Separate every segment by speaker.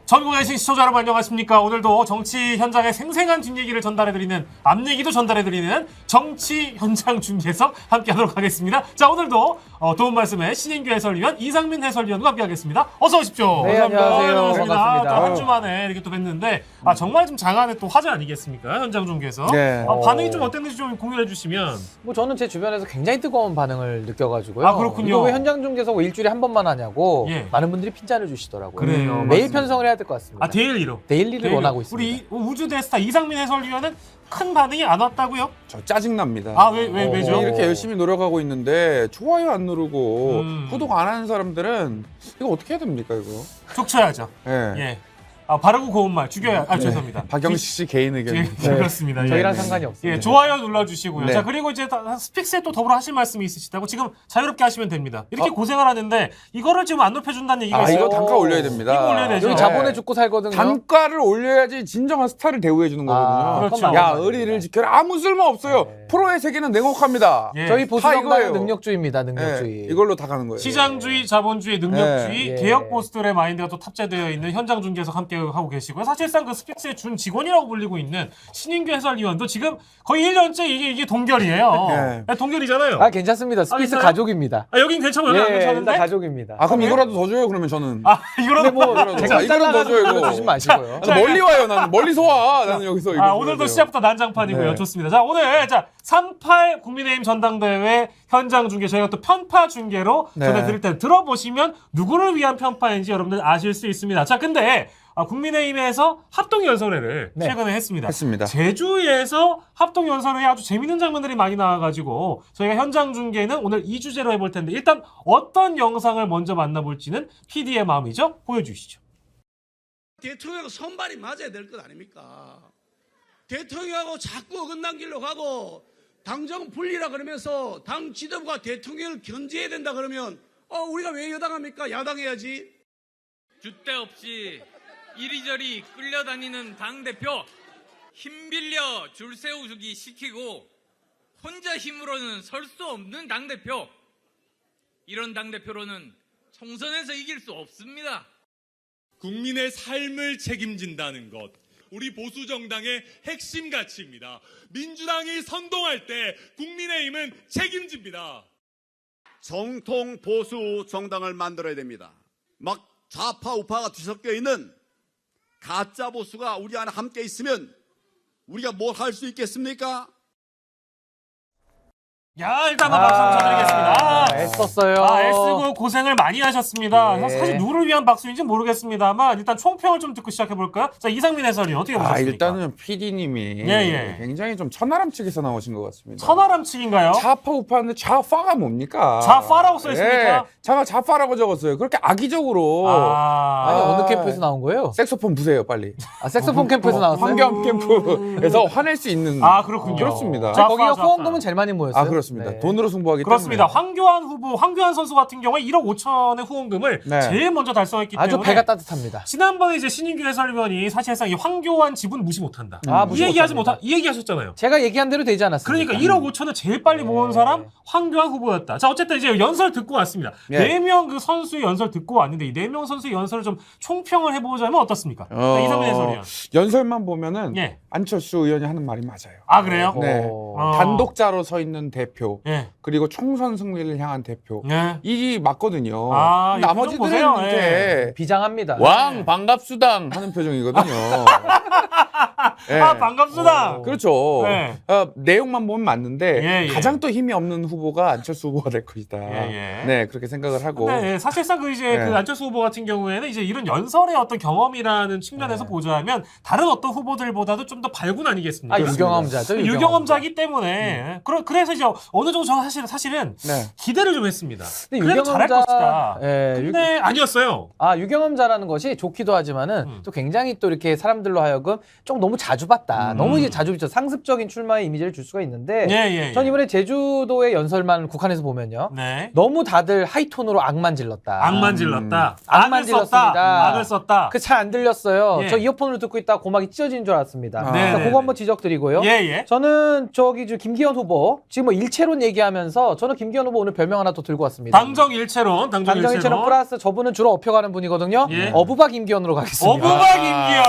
Speaker 1: 전국에 계신 시청자 여러분 안녕하십니까. 오늘도 정치 현장의 생생한 뒷얘기를 전달해드리는 앞얘기도 전달해드리는 정치 현장 중계석 함께하도록 하겠습니다. 자, 오늘도 도움 말씀에 신인규 해설위원 이상민 해설위원과 함께하겠습니다. 어서 오십시오.
Speaker 2: 네, 안녕하세요. 반갑습니다.
Speaker 1: 한 주 만에 이렇게 또 뵀는데 정말 좀 장안의 또 화제 아니겠습니까? 현장 중계석.
Speaker 2: 네.
Speaker 1: 반응이 좀 어땠는지 좀 공유해 주시면.
Speaker 2: 뭐 저는 제 주변에서 굉장히 뜨거운 반응을 느껴가지고요.
Speaker 1: 아, 그렇군요.
Speaker 2: 이거 왜 현장 중계석 일주일에 한 번만 하냐고
Speaker 1: 예.
Speaker 2: 많은 분들이 핀잔을 주시더라고요.
Speaker 1: 그래요,
Speaker 2: 매일
Speaker 1: 맞습니다.
Speaker 2: 편성을 해야 될 것 같습니다.
Speaker 1: 데일리로.
Speaker 2: 데일리를 원하고 있습니다.
Speaker 1: 우리 우주 대스타 이상민 해설위원은 큰 반응이 안 왔다고요?
Speaker 3: 저 짜증납니다.
Speaker 1: 아, 왜죠?
Speaker 3: 이렇게 열심히 노력하고 있는데 좋아요 안 누르고 구독 안 하는 사람들은 이거 어떻게 해야 됩니까 이거?
Speaker 1: 촉쳐야죠.
Speaker 3: 예.
Speaker 1: 예. 바르고 고운 말 죽여야. 죄송합니다.
Speaker 3: 박영식 씨 개인 의견.
Speaker 1: 네, 그렇습니다.
Speaker 2: 저희랑
Speaker 3: 네.
Speaker 2: 상관이 없습니다.
Speaker 1: 예, 좋아요 눌러주시고요.
Speaker 3: 네.
Speaker 1: 자, 그리고 이제 스픽스에 또 더불어 하실 말씀이 있으시다고 지금 자유롭게 하시면 됩니다. 이렇게 고생을 하는데 이거를 지금 안 높여준다는 얘기가 있어요.
Speaker 3: 이거 단가 올려야 됩니다.
Speaker 1: 이거 올려야 되죠.
Speaker 2: 여기 자본에 죽고 살거든요.
Speaker 3: 단가를 올려야지 진정한 스타를 대우해 주는 거거든요.
Speaker 1: 그렇죠.
Speaker 2: 그건
Speaker 3: 야,
Speaker 2: 맞는
Speaker 3: 의리를
Speaker 2: 말입니다.
Speaker 3: 지켜라. 아무 쓸모 없어요.
Speaker 2: 네.
Speaker 3: 프로의 세계는 냉혹합니다.
Speaker 1: 예.
Speaker 2: 저희 보수 정당은
Speaker 3: 이거예요.
Speaker 2: 능력주의입니다. 능력주의.
Speaker 3: 예, 이걸로 다 가는 거예요.
Speaker 1: 시장주의, 자본주의, 능력주의,
Speaker 2: 예.
Speaker 1: 개혁 보수들의 마인드가 또 탑재되어 있는 현장 중계석 함께 하고 계시고요. 사실상 그 스픽스의 준 직원이라고 불리고 있는 신인규 해설위원도 지금 거의 1년째 이게 동결이에요.
Speaker 3: 네.
Speaker 1: 네, 동결이잖아요.
Speaker 2: 아, 괜찮습니다. 스피스
Speaker 1: 있어요?
Speaker 2: 가족입니다.
Speaker 1: 여긴 괜찮아요. 여기 안
Speaker 2: 예,
Speaker 1: 괜찮은데?
Speaker 2: 일단 가족입니다.
Speaker 3: 아, 그럼
Speaker 1: 그래요?
Speaker 3: 이거라도 더 줘요. 그러면 저는.
Speaker 1: 이거라도
Speaker 2: 근데 뭐
Speaker 3: 이거라도.
Speaker 2: 댓글
Speaker 3: 이거라도 더 줘요, 이거.
Speaker 2: 주시면 마시고요.
Speaker 1: 자,
Speaker 3: 멀리 와요. 나는 멀리서 와. 나는 여기서 이거
Speaker 1: 오늘도
Speaker 3: 줘야 돼요.
Speaker 1: 시작부터 난장판이고요.
Speaker 3: 네.
Speaker 1: 좋습니다. 자, 오늘 38 국민의힘 전당대회 현장 중계 저희가 또 편파 중계로
Speaker 3: 네.
Speaker 1: 전해드릴 텐데 들어보시면 누구를 위한 편파인지 여러분들 아실 수 있습니다. 자, 근데 국민의힘에서 합동연설회를
Speaker 2: 네.
Speaker 1: 최근에 했습니다.
Speaker 3: 했습니다.
Speaker 1: 제주에서 합동연설회에 아주 재밌는 장면들이 많이 나와가지고 저희가 현장 중계는 오늘 이 주제로 해볼 텐데 일단 어떤 영상을 먼저 만나볼지는 PD의 마음이죠. 보여주시죠.
Speaker 4: 대통령하고 손발이 맞아야 될 것 아닙니까? 대통령하고 자꾸 어긋난 길로 가고 당정 분리라 그러면서 당 지도부가 대통령을 견제해야 된다 그러면 우리가 왜 여당합니까? 야당해야지.
Speaker 5: 줏대 없이 이리저리 끌려다니는 당대표 힘 빌려 줄 세우기 시키고 혼자 힘으로는 설 수 없는 당대표, 이런 당대표로는 총선에서 이길 수 없습니다.
Speaker 6: 국민의 삶을 책임진다는 것, 우리 보수 정당의 핵심 가치입니다. 민주당이 선동할 때 국민의힘은 책임집니다.
Speaker 7: 정통 보수 정당을 만들어야 됩니다. 막 좌파 우파가 뒤섞여 있는 가짜 보수가 우리 안에 함께 있으면 우리가 뭘 할 수 있겠습니까?
Speaker 1: 야, 일단 박수 한번 쳐드리겠습니다.
Speaker 2: 애썼어요.
Speaker 1: 애쓰고 고생을 많이 하셨습니다.
Speaker 2: 네.
Speaker 1: 사실 누구를 위한 박수인지 모르겠습니다만 일단 총평을 좀 듣고 시작해볼까요? 자, 이상민 해설위원 어떻게 보셨습니까?
Speaker 3: 일단은 PD님이
Speaker 1: 예.
Speaker 3: 굉장히 좀 천하람 측에서 나오신 것 같습니다.
Speaker 1: 천하람 측인가요?
Speaker 3: 좌파 우파인데 좌파가 뭡니까?
Speaker 1: 좌파라고 써있습니까?
Speaker 3: 좌파라고 적었어요. 그렇게 악의적으로.
Speaker 2: 아니, 어느 캠프에서 나온 거예요?
Speaker 3: 색소폰 부세요, 빨리.
Speaker 2: 색소폰 캠프에서 나왔어요?
Speaker 3: 환경 캠프에서 화낼 수 있는.
Speaker 1: 그렇군요.
Speaker 3: 그렇습니다.
Speaker 1: 자,
Speaker 2: 거기가
Speaker 1: 좌파.
Speaker 2: 후원금은 제일 많이 모였어요.
Speaker 3: 그렇습니다.
Speaker 2: 네.
Speaker 3: 돈으로 승부하기
Speaker 1: 그렇습니다.
Speaker 3: 때문에.
Speaker 1: 황교안 선수 같은 경우에 1억 5천의 후원금을
Speaker 3: 네.
Speaker 1: 제일 먼저 달성했기
Speaker 2: 아주
Speaker 1: 때문에
Speaker 2: 배가 따뜻합니다.
Speaker 1: 지난번에 이제 신인규 해설위원이 사실상 이 황교안 지분 무시 못한다.
Speaker 2: 무시 못합니다.
Speaker 1: 이 얘기하셨잖아요.
Speaker 2: 제가 얘기한 대로 되지 않았습니까?
Speaker 1: 그러니까 1억 5천을 제일 빨리 모은
Speaker 2: 네.
Speaker 1: 사람 황교안 후보였다. 자, 어쨌든 이제 연설 듣고 왔습니다.
Speaker 3: 네.
Speaker 1: 4명 그 선수의 연설 듣고 왔는데 이 4명 선수의 연설을 좀 총평을 해보자면 어떻습니까? 자, 이상민 해설위원.
Speaker 3: 연설만 보면은
Speaker 1: 예.
Speaker 3: 안철수 의원이 하는 말이 맞아요.
Speaker 1: 아, 그래요?
Speaker 3: 네. 단독자로 서 있는 대표,
Speaker 1: 예.
Speaker 3: 그리고 총선 승리를 향한 대표.
Speaker 1: 네.
Speaker 3: 이게 맞거든요.
Speaker 1: 이
Speaker 3: 나머지들은
Speaker 1: 표정 보세요.
Speaker 3: 이제
Speaker 2: 비장합니다.
Speaker 3: 왕 반갑수당 하는 표정이거든요. 예.
Speaker 1: 반갑습니다.
Speaker 3: 그렇죠.
Speaker 1: 네.
Speaker 3: 내용만 보면 맞는데
Speaker 1: 예.
Speaker 3: 가장 또 힘이 없는 후보가 안철수 후보가 될 것이다.
Speaker 1: 예.
Speaker 3: 네, 그렇게 생각을 하고.
Speaker 1: 네, 사실상 그 이제
Speaker 3: 네.
Speaker 1: 그 안철수 후보 같은 경우에는 이제 이런 연설의 어떤 경험이라는 측면에서 보자면 다른 어떤 후보들보다도 좀 더 발군 아니겠습니까?
Speaker 2: 유경험자죠.
Speaker 1: 유경험자이기 때문에 그래서 이제 어느 정도 저는 사실은
Speaker 3: 네.
Speaker 1: 기대를 좀 했습니다.
Speaker 2: 근데
Speaker 1: 그래도 잘할 것이다.
Speaker 2: 예,
Speaker 1: 근데 아니었어요.
Speaker 2: 유경험자라는 것이 좋기도 하지만은 또 굉장히 또 이렇게 사람들로 하여금 좀 너무 자주 봤다. 너무 이제 자주 비쳐 상습적인 출마의 이미지를 줄 수가 있는데
Speaker 1: 예.
Speaker 2: 전 이번에 제주도의 연설만 국한에서 보면요.
Speaker 1: 네.
Speaker 2: 너무 다들 하이톤으로 악만 질렀다.
Speaker 1: 악만 질렀다.
Speaker 2: 악만
Speaker 1: 악을 썼다.
Speaker 2: 질렀습니다.
Speaker 1: 악을 썼다.
Speaker 2: 그 잘 안 들렸어요.
Speaker 1: 예.
Speaker 2: 저 이어폰으로 듣고 있다가 고막이 찢어지는 줄 알았습니다.
Speaker 1: 네,
Speaker 2: 그거 한번 지적드리고요.
Speaker 1: 예.
Speaker 2: 저는 저기 김기현 후보 지금 뭐 일체론 얘기하면서 저는 김기현 후보 오늘 별명 하나 또 들고 왔습니다.
Speaker 1: 당정 일체론.
Speaker 2: 당정 일체론 플러스 저분은 주로 업혀가는 분이거든요.
Speaker 1: 예.
Speaker 2: 어부바 김기현으로 가겠습니다.
Speaker 1: 어부바 김기현.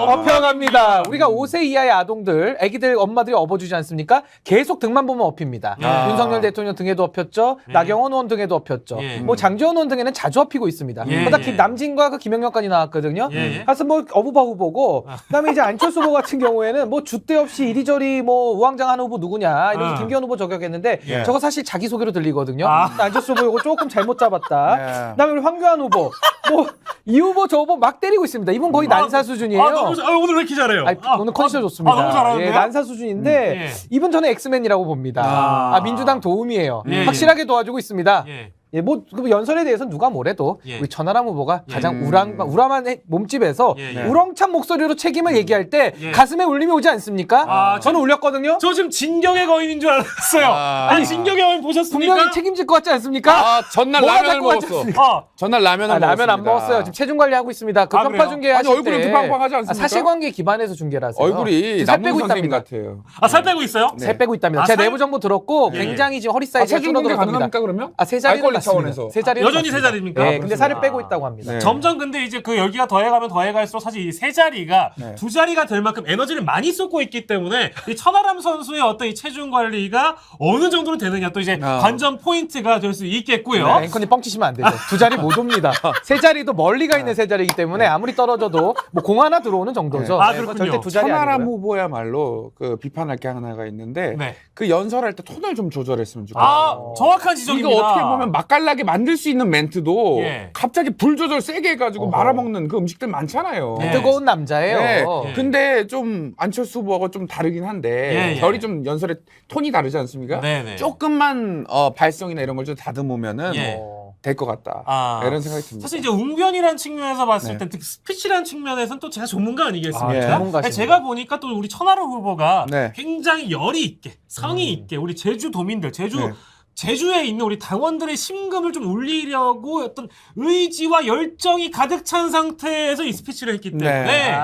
Speaker 2: 업혀갑니다. 우리가 5세 이하의 아동들, 아기들 엄마들이 업어주지 않습니까? 계속 등만 보면 업힙니다.
Speaker 1: 예.
Speaker 2: 윤석열 대통령 등에도 업혔죠.
Speaker 1: 예.
Speaker 2: 나경원 의원 등에도 업혔죠.
Speaker 1: 예.
Speaker 2: 뭐 장지원 의원 등에는 자주 업히고 있습니다.
Speaker 1: 예.
Speaker 2: 그러다 남진과 그 김영렬까지 나왔거든요.
Speaker 1: 예.
Speaker 2: 그래서 뭐 어부바 후보고, 그다음에 이제 안철수 후보 같은 경우에는 뭐 주대 없이 이리저리 뭐 우왕좌왕하는 후보 누구냐 이러면서 김기현 후보 저격했는데
Speaker 3: 예.
Speaker 2: 저거 사실 자기 소개로 들리거든요.
Speaker 1: 아.
Speaker 2: 근데 안철수 후보 이거 조금 잘못 잡았다.
Speaker 3: 예.
Speaker 2: 그다음에 우리 황교안 후보, 뭐 이 후보 저 후보 막 때리고 있습니다. 이분 거의 난사 수준이에요.
Speaker 1: 오늘 왜 이렇게 잘해요?
Speaker 2: 오늘 컨디션 좋습니다.
Speaker 1: 너무 잘하는데요?
Speaker 2: 예, 난사 수준인데
Speaker 1: 예.
Speaker 2: 이분 저는 엑스맨이라고 봅니다. 민주당 도움이에요.
Speaker 1: 예,
Speaker 2: 확실하게 도와주고 있습니다.
Speaker 1: 예.
Speaker 2: 예, 뭐 그 연설에 대해서는 누가 뭐래도
Speaker 1: 예.
Speaker 2: 우리 천하람 후보가
Speaker 1: 예.
Speaker 2: 가장 우람한 몸집에서
Speaker 1: 예.
Speaker 2: 우렁찬 목소리로 책임을 얘기할 때
Speaker 1: 예.
Speaker 2: 가슴에 울림이 오지 않습니까?
Speaker 1: 아,
Speaker 2: 저는 울렸거든요.
Speaker 1: 저 지금 진격의 거인인 줄 알았어요. 아니 진격의 거인 보셨습니까?
Speaker 2: 분명히 책임질 것 같지 않습니까?
Speaker 3: 전날
Speaker 2: 뭐가
Speaker 3: 라면을
Speaker 2: 될 것 같지
Speaker 3: 먹었어.
Speaker 2: 않습니까?
Speaker 3: 전날 라면을 먹었습니다.
Speaker 2: 라면 안 먹었어요. 지금 체중 관리하고 있습니다. 그
Speaker 1: 아,
Speaker 2: 편파
Speaker 1: 그래요?
Speaker 2: 중계하실
Speaker 3: 아니, 얼굴이
Speaker 2: 때
Speaker 3: 두팡팡하지 않습니까?
Speaker 2: 사실관계 기반해서 중계를 하세요.
Speaker 3: 얼굴이
Speaker 2: 지금 살 빼고
Speaker 3: 남문 선생님
Speaker 2: 있답니다.
Speaker 3: 같아요.
Speaker 1: 살 빼고 있어요?
Speaker 3: 네.
Speaker 2: 살 빼고 있답니다.
Speaker 1: 아,
Speaker 2: 제가
Speaker 1: 살-
Speaker 2: 내부 정보 들었고
Speaker 1: 예.
Speaker 2: 굉장히 지금 허리 사이즈가
Speaker 3: 체중 공개
Speaker 2: 줄어들었답니다.
Speaker 3: 가능합니까 그러면?
Speaker 2: 세 자리는
Speaker 3: 알코올리
Speaker 2: 맞습니다.
Speaker 3: 차원에서.
Speaker 2: 세 자리는
Speaker 1: 여전히
Speaker 2: 맞습니다.
Speaker 1: 세 자리입니까?
Speaker 2: 네, 근데 살을
Speaker 1: 그렇구나.
Speaker 2: 빼고 있다고 합니다.
Speaker 3: 네.
Speaker 1: 점점 근데 이제 그 열기가 더해가면 더해갈수록 사실 이 세 자리가
Speaker 3: 네.
Speaker 1: 두 자리가 될 만큼 에너지를 많이 쏟고 있기 때문에 이 천하람 선수의 어떤 이 체중 관리가 어느 정도로 되느냐 또 이제 관전 포인트가 될 수 있겠고요.
Speaker 2: 네, 앵커님 뻥치시면 안 되죠. 두 자리 못 옵니다. 세 자리도 멀리 가 있는 세 자리이기 때문에 아무리 떨어져도 뭐 공 하나 들어오는 정도죠.
Speaker 1: 아,
Speaker 2: 네,
Speaker 1: 그렇군요.
Speaker 2: 절대 두 자리
Speaker 3: 천하람
Speaker 2: 아니고요.
Speaker 3: 후보야말로 그 비판할 게 하나가 있는데
Speaker 1: 네.
Speaker 3: 그 연설할 때 톤을 좀 조절했으면 좋겠어요.
Speaker 1: 아 정확한 지적입니다.
Speaker 3: 이거 어떻게 보면 맛깔나게 만들 수 있는 멘트도
Speaker 1: 예.
Speaker 3: 갑자기 불 조절 세게 해가지고 말아먹는 그 음식들 많잖아요.
Speaker 1: 네.
Speaker 2: 뜨거운 남자예요.
Speaker 3: 네.
Speaker 1: 예.
Speaker 3: 근데 좀 안철수 후보하고 좀 다르긴 한데
Speaker 1: 예.
Speaker 3: 결이 좀 연설의 톤이 다르지 않습니까?
Speaker 1: 네네.
Speaker 3: 조금만 발성이나 이런 걸 좀 다듬으면
Speaker 1: 예.
Speaker 3: 될 것 같다.
Speaker 1: 아.
Speaker 3: 이런 생각이 듭니다.
Speaker 1: 사실 이제 웅변이라는 측면에서 봤을
Speaker 3: 네.
Speaker 1: 때 특히 스피치라는 측면에서는 또 제가 전문가 아니겠습니까?
Speaker 3: 아,
Speaker 2: 전문가십니다.
Speaker 1: 제가 보니까 또 우리 천하람 후보가
Speaker 3: 네.
Speaker 1: 굉장히 열이 있게 성의 있게 우리 제주 도민들
Speaker 3: 네.
Speaker 1: 제주에 있는 우리 당원들의 심금을 좀 울리려고 어떤 의지와 열정이 가득 찬 상태에서 이 스피치를 했기 때문에
Speaker 3: 네.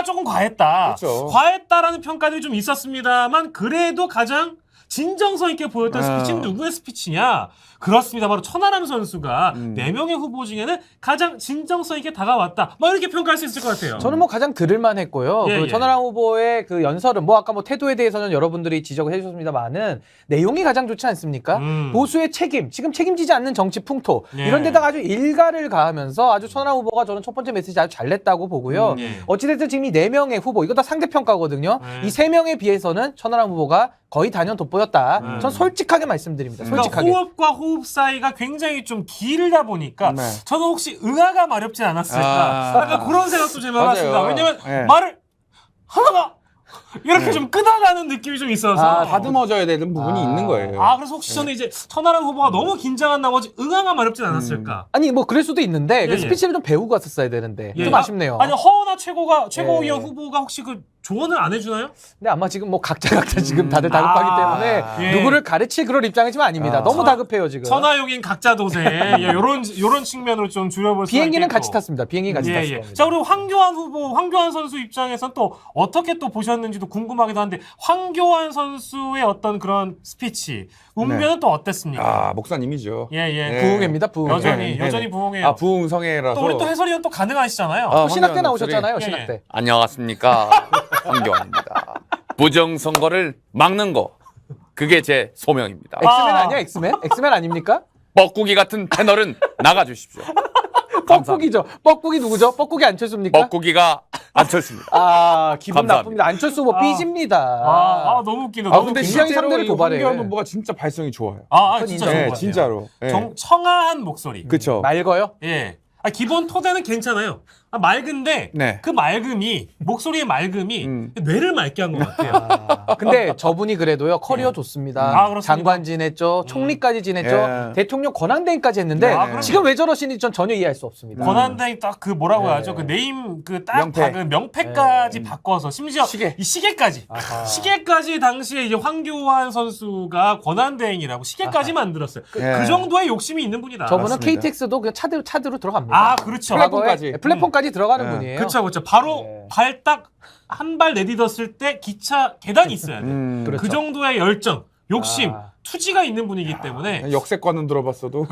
Speaker 1: 조금 과했다.
Speaker 3: 그렇죠.
Speaker 1: 과했다라는 평가들이 좀 있었습니다만 그래도 가장 진정성 있게 보였던 스피치는 누구의 스피치냐? 그렇습니다. 바로 천하람 선수가 4명의 후보 중에는 가장 진정성 있게 다가왔다. 뭐 이렇게 평가할 수 있을 것 같아요.
Speaker 2: 저는 뭐 가장 들을만 했고요.
Speaker 1: 예,
Speaker 2: 그
Speaker 1: 예.
Speaker 2: 천하람 후보의 그 연설은 뭐 아까 뭐 태도에 대해서는 여러분들이 지적을 해주셨습니다만은 내용이 가장 좋지 않습니까? 보수의 책임, 지금 책임지지 않는 정치 풍토
Speaker 1: 예.
Speaker 2: 이런 데다가 아주 일가를 가하면서 아주 천하람 후보가 저는 첫 번째 메시지 아주 잘 냈다고 보고요.
Speaker 1: 예.
Speaker 2: 어찌됐든 지금 이 4명의 후보 이거 다 상대평가거든요.
Speaker 1: 예.
Speaker 2: 이 3명에 비해서는 천하람 후보가 거의 단연 돋보였다. 전 솔직하게 말씀드립니다.
Speaker 1: 그러니까
Speaker 2: 솔직하게.
Speaker 1: 호흡과 호흡 사이가 굉장히 좀 길다 보니까
Speaker 3: 네.
Speaker 1: 저는 혹시 응아가 마렵진 않았을까 약간 그런 생각도 좀 해봤습니다.
Speaker 3: 맞아요.
Speaker 1: 왜냐면
Speaker 3: 네.
Speaker 1: 말을 하다가 이렇게 좀 끊어가는 느낌이 좀 있어서
Speaker 3: 다듬어져야 되는 부분이 있는 거예요.
Speaker 1: 그래서 혹시 저는 이제 천하람 후보가 너무 긴장한 나머지 응아가 마렵진 않았을까.
Speaker 2: 아니 뭐 그럴 수도 있는데 그
Speaker 1: 예.
Speaker 2: 스피치를 좀 배우고 갔었어야 되는데
Speaker 1: 예.
Speaker 2: 좀 아쉽네요.
Speaker 1: 아니 허은하 최고위원
Speaker 2: 예.
Speaker 1: 후보가 혹시 그 조언을 안 해주나요?
Speaker 2: 근데 아마 지금 뭐 각자 지금 다들 다급하기 때문에
Speaker 1: 예.
Speaker 2: 누구를 가르칠 그럴 입장이 지금 아닙니다. 너무 다급해요 지금.
Speaker 1: 천하용인 각자 도생 요런 측면으로 좀 줄여볼 수
Speaker 2: 비행기는
Speaker 1: 있겠고.
Speaker 2: 같이 탔습니다. 비행기 같이 탔을 겁니다.
Speaker 1: 자, 그리고 황교안 선수 입장에서는 또 어떻게 또 보셨는지도 궁금하기도 한데 황교안 선수의 어떤 그런 스피치 웅변은 또 어땠습니까?
Speaker 3: 목사님이죠.
Speaker 1: 예.
Speaker 2: 부흥입니다. 부흥.
Speaker 1: 여전히
Speaker 3: 네.
Speaker 1: 부흥해요.
Speaker 3: 부흥성애라서.
Speaker 1: 또 우리 또 해설위원 또 가능하시잖아요.
Speaker 3: 아,
Speaker 2: 신학 때
Speaker 3: 황교안
Speaker 2: 나오셨잖아요.
Speaker 1: 목소리.
Speaker 2: 신학 때.
Speaker 8: 안녕하십니까. 황교안입니다. 부정선거를 막는 거. 그게 제 소명입니다.
Speaker 2: 엑스맨 아니야? 엑스맨? 엑스맨 아닙니까?
Speaker 8: 뻐꾸기 같은 패널은 나가주십시오.
Speaker 2: 뻐꾸기죠. 뻐꾸기 누구죠? 뻐꾸기 안철수입니까?
Speaker 8: 뻐꾸기가 안철수입니다.
Speaker 2: 기분
Speaker 8: 감사합니다.
Speaker 2: 나쁩니다. 안철수 후보 삐집니다.
Speaker 1: 너무 웃기다.
Speaker 3: 근데
Speaker 2: 굉장히
Speaker 3: 실제로
Speaker 2: 상대를
Speaker 3: 이
Speaker 2: 도발해.
Speaker 3: 황교안 후보가 진짜 발성이 좋아요.
Speaker 1: 진짜
Speaker 2: 인정.
Speaker 1: 좋은 것
Speaker 3: 네,
Speaker 1: 같아요.
Speaker 3: 진짜로. 네.
Speaker 1: 청아한 목소리.
Speaker 3: 그쵸.
Speaker 2: 맑어요?
Speaker 1: 예. 기본 토대는 괜찮아요. 맑은데
Speaker 3: 네.
Speaker 1: 그 맑음이 목소리의 맑음이 뇌를 맑게 한 것 같아요.
Speaker 2: 근데 저분이 그래도요 커리어 좋습니다.
Speaker 1: 그렇습니다.
Speaker 2: 장관 지냈죠, 총리까지 지냈죠,
Speaker 3: 예.
Speaker 2: 대통령 권한대행까지 했는데
Speaker 1: 그럼요.
Speaker 2: 지금 왜 저러시는지 전 전혀 이해할 수 없습니다.
Speaker 1: 권한대행 딱 그 뭐라고
Speaker 2: 네.
Speaker 1: 하죠? 그 네임 그 딱
Speaker 3: 명패.
Speaker 1: 박은 명패까지 바꿔서 심지어
Speaker 3: 시계.
Speaker 1: 이 시계까지 시계까지 당시에 이제 황교안 선수가 권한대행이라고 시계까지 만들었어요.
Speaker 3: 예.
Speaker 1: 그 정도의 욕심이 있는 분이다.
Speaker 2: 저분은
Speaker 3: 맞습니다.
Speaker 2: KTX도 그냥 차드로 들어갑니다.
Speaker 1: 그렇죠.
Speaker 3: 플랫폼까지.
Speaker 2: 플랫폼까지 기차까지 들어가는 분이에요.
Speaker 1: 그렇죠, 그렇죠. 바로
Speaker 2: 네.
Speaker 1: 발 딱 한 발 내딛었을 때 기차 계단이 있어야 돼.
Speaker 2: 그렇죠.
Speaker 1: 그 정도의 열정, 욕심,
Speaker 2: 아.
Speaker 1: 투지가 있는 분이기 때문에
Speaker 3: 역세권은 들어봤어도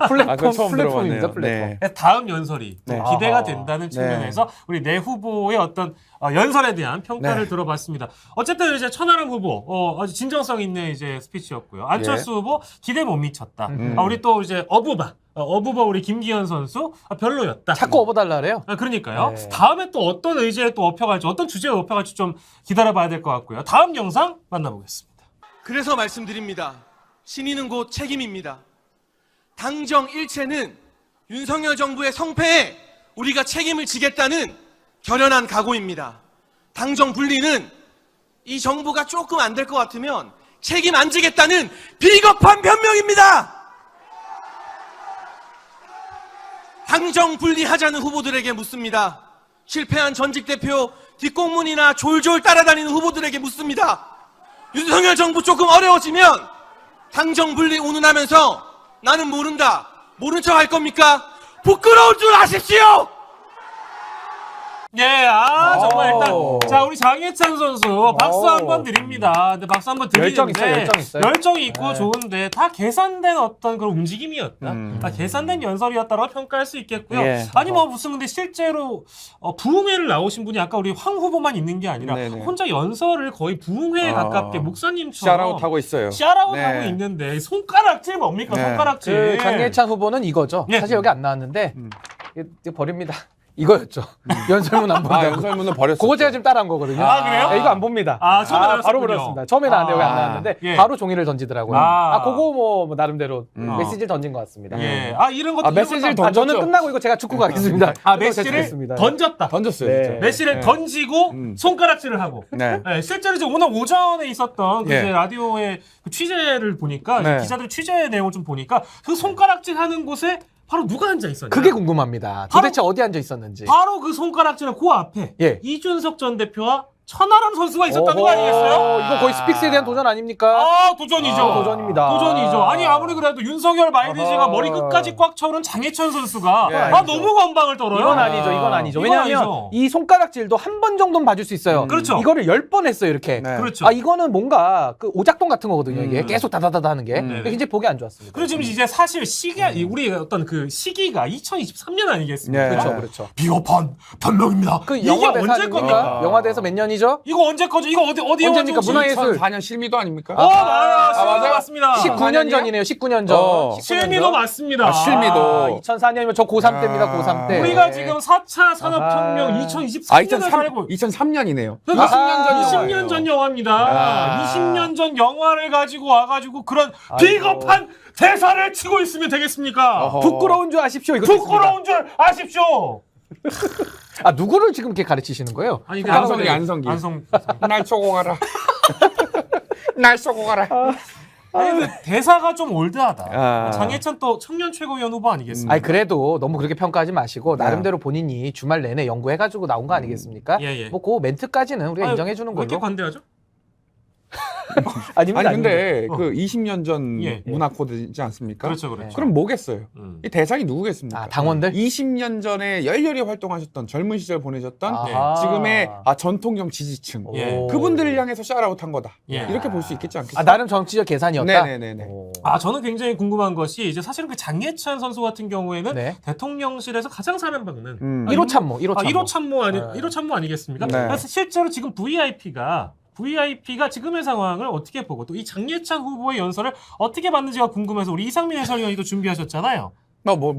Speaker 2: 플랫폼,
Speaker 3: 그건 처음
Speaker 2: 플랫폼입니다.
Speaker 3: 들어봤네요.
Speaker 2: 플랫폼.
Speaker 3: 네.
Speaker 1: 다음 연설이 좀
Speaker 3: 네.
Speaker 1: 기대가
Speaker 2: 아하.
Speaker 1: 된다는
Speaker 3: 네.
Speaker 1: 측면에서 우리 내 후보의 어떤 연설에 대한 평가를
Speaker 3: 네.
Speaker 1: 들어봤습니다. 어쨌든 이제 천하람 후보 아주 진정성 있는 이제 스피치였고요. 안철수 후보 기대 못 미쳤다. 우리 또 이제 어부바 우리 김기현 선수 별로였다.
Speaker 2: 자꾸 업어달라래요.
Speaker 1: 그러니까요.
Speaker 2: 네.
Speaker 1: 다음에 또 어떤 의제에 또 업혀갈지, 어떤 주제에 업혀갈지 좀 기다려봐야 될 것 같고요. 다음 영상 만나보겠습니다.
Speaker 9: 그래서 말씀드립니다. 신의는 곧 책임입니다. 당정 일체는 윤석열 정부의 성패에 우리가 책임을 지겠다는 결연한 각오입니다. 당정 분리는 이 정부가 조금 안 될 것 같으면 책임 안 지겠다는 비겁한 변명입니다. 당정 분리하자는 후보들에게 묻습니다. 실패한 전직 대표 뒷공문이나 졸졸 따라다니는 후보들에게 묻습니다. 윤석열 정부 조금 어려워지면 당정 분리 운운하면서 나는 모른다, 모른 척 할 겁니까? 부끄러운 줄 아십시오!
Speaker 1: 예, 정말 일단 자 우리 장혜찬 선수 박수 한번 드립니다. 근데 박수 한번 드리는데
Speaker 2: 열정 있어요, 열정 있어요.
Speaker 1: 열정이 있고
Speaker 2: 네.
Speaker 1: 좋은데 다 계산된 어떤 그런 움직임이었다. 다 계산된 연설이었다라고 평가할 수 있겠고요.
Speaker 3: 예.
Speaker 1: 아니 뭐 무슨 근데 실제로 부흥회를 나오신 분이 아까 우리 황 후보만 있는 게 아니라
Speaker 3: 네네.
Speaker 1: 혼자 연설을 거의 부흥회에
Speaker 3: 아.
Speaker 1: 가깝게 목사님처럼
Speaker 3: 샤라웃 하고 있어요.
Speaker 1: 샤라웃
Speaker 3: 네.
Speaker 1: 하고 있는데 손가락질 뭡니까?
Speaker 3: 네.
Speaker 1: 손가락질.
Speaker 2: 그 장예찬 후보는 이거죠.
Speaker 1: 예.
Speaker 2: 사실 여기 안 나왔는데 이거 버립니다. 이거였죠. 연설문 안 본다고.
Speaker 3: 연설문은 버렸어요.
Speaker 2: 그거 제가 지금 따라한 거거든요.
Speaker 1: 아, 그래요?
Speaker 2: 네, 이거 안 봅니다.
Speaker 1: 처음에 나왔었군요.
Speaker 2: 바로 버렸습니다. 처음에 나왔는데 여기 안 나왔는데
Speaker 1: 예.
Speaker 2: 바로 종이를 던지더라고요. 그거 뭐 나름대로 메시지를 던진 것 같습니다.
Speaker 1: 예. 이런 것도
Speaker 3: 메시지를
Speaker 1: 이런 것도
Speaker 2: 저는 끝나고 이거 제가 축구 가겠습니다.
Speaker 1: 메시지를
Speaker 2: 제출했습니다.
Speaker 1: 던졌다.
Speaker 3: 던졌어요.
Speaker 2: 네.
Speaker 3: 진짜.
Speaker 1: 메시를 던지고 손가락질을 하고.
Speaker 3: 네.
Speaker 1: 네, 실제로 이제 오늘 오전에 있었던 그
Speaker 3: 예.
Speaker 1: 이제 라디오의 그 취재를 보니까
Speaker 3: 네.
Speaker 1: 기자들 취재 내용을 좀 보니까 그 손가락질 하는 곳에 바로 누가 앉아 있었냐?
Speaker 2: 그게 궁금합니다. 도대체 어디 앉아 있었는지.
Speaker 1: 바로 그 손가락질은 그 앞에
Speaker 2: 예.
Speaker 1: 이준석 전 대표와 천하람 선수가 있었다는 거 아니겠어요?
Speaker 2: 이거 거의 스픽스에 대한 도전 아닙니까?
Speaker 1: 도전이죠.
Speaker 2: 도전입니다.
Speaker 1: 도전이죠. 아니 아무리 그래도 윤석열 마일리지가
Speaker 2: 아하.
Speaker 1: 머리 끝까지 꽉 차오른 장혜천 선수가
Speaker 3: 예.
Speaker 1: 너무 건방을 떨어요.
Speaker 2: 이건 아니죠. 이건 아니죠.
Speaker 1: 이건
Speaker 2: 왜냐하면
Speaker 1: 아니죠.
Speaker 2: 이 손가락질도 한 번 정도는 봐줄 수 있어요.
Speaker 1: 그렇죠.
Speaker 2: 이거를 10번 했어요, 이렇게.
Speaker 3: 네.
Speaker 1: 그렇죠.
Speaker 2: 이거는 뭔가 그 오작동 같은 거거든요. 이게 계속 다다다다 하는 게. 굉장히 보기 안 좋았습니다.
Speaker 1: 그리고 지금 이제 사실 우리 어떤 그 시기가 2023년 아니겠습니까?
Speaker 3: 네.
Speaker 2: 그렇죠, 그렇죠.
Speaker 1: 비겁한 변명입니다.
Speaker 2: 그
Speaker 1: 이게
Speaker 2: 영화 대사
Speaker 1: 언제 겁니까?
Speaker 2: 아닙니까? 영화대에서 몇 년이죠?
Speaker 1: 이거 언제 거죠? 이거 어디
Speaker 2: 언제입니까?
Speaker 1: 영화죠?
Speaker 2: 문화예술.
Speaker 3: 2004년 실미도 아닙니까?
Speaker 1: 맞아요. 맞습니다.
Speaker 2: 19년 전이네요. 19년 전.
Speaker 3: 어.
Speaker 2: 19년
Speaker 1: 실미도
Speaker 2: 전.
Speaker 1: 맞습니다.
Speaker 3: 실미도.
Speaker 2: 2004년이면 저 고3 때입니다. 고3 때.
Speaker 1: 우리가 지금 4차 산업혁명
Speaker 2: 아하.
Speaker 1: 2023년을 살고
Speaker 3: 2003년이네요.
Speaker 1: 20년 전 영화입니다.
Speaker 3: 아.
Speaker 1: 20년 전 영화를 가지고 와가지고 그런 비겁한 대사를 치고 있으면 되겠습니까?
Speaker 3: 어허.
Speaker 2: 부끄러운 줄 아십시오. 이거
Speaker 1: 부끄러운 줄 아십시오.
Speaker 2: 누구를 지금 이렇게 가르치시는 거예요?
Speaker 1: 아니,
Speaker 3: 안성기, 안성기. 날 쏘고 가라. 날 쏘고 가라.
Speaker 1: 아니, 근데 대사가 좀 올드하다.
Speaker 3: 아.
Speaker 1: 장혜찬 또 청년 최고위원 후보 아니겠습니까?
Speaker 2: 아니 그래도 너무 그렇게 평가하지 마시고 나름대로 본인이 주말 내내 연구해가지고 나온 거 아니겠습니까?
Speaker 1: 예.
Speaker 2: 뭐 그 멘트까지는 우리가 인정해 주는
Speaker 1: 왜 이렇게
Speaker 2: 걸로.
Speaker 1: 관대하죠?
Speaker 2: 아닙니다.
Speaker 3: 아니 근데
Speaker 1: 아닙니다.
Speaker 3: 그 20년 전
Speaker 1: 예.
Speaker 3: 문화 코드이지 않습니까?
Speaker 1: 그렇죠.
Speaker 3: 그럼 뭐겠어요?
Speaker 1: 음.
Speaker 3: 이 대상이 누구겠습니까?
Speaker 2: 당원들?
Speaker 3: 20년 전에 열렬히 활동하셨던 젊은 시절 보내셨던
Speaker 2: 아하.
Speaker 3: 지금의 전통형 지지층
Speaker 1: 예.
Speaker 3: 그분들을 향해서 샤라웃한 거다.
Speaker 1: 예.
Speaker 3: 이렇게 볼 수 있겠지 않겠어요?
Speaker 2: 나름 정치적 계산이었다.
Speaker 3: 네네네네.
Speaker 1: 저는 굉장히 궁금한 것이 이제 사실은 그 장혜찬 선수 같은 경우에는
Speaker 2: 네.
Speaker 1: 대통령실에서 가장 사랑받는
Speaker 2: 1호 참모, 1호 참모.
Speaker 1: 1호 참모 아니겠습니까?
Speaker 3: 네.
Speaker 1: 그래서 실제로 지금 VIP가 지금의 상황을 어떻게 보고 또 이 장예찬 후보의 연설을 어떻게 봤는지가 궁금해서 우리 이상민 해설위원이 또 준비하셨잖아요.
Speaker 3: 뭘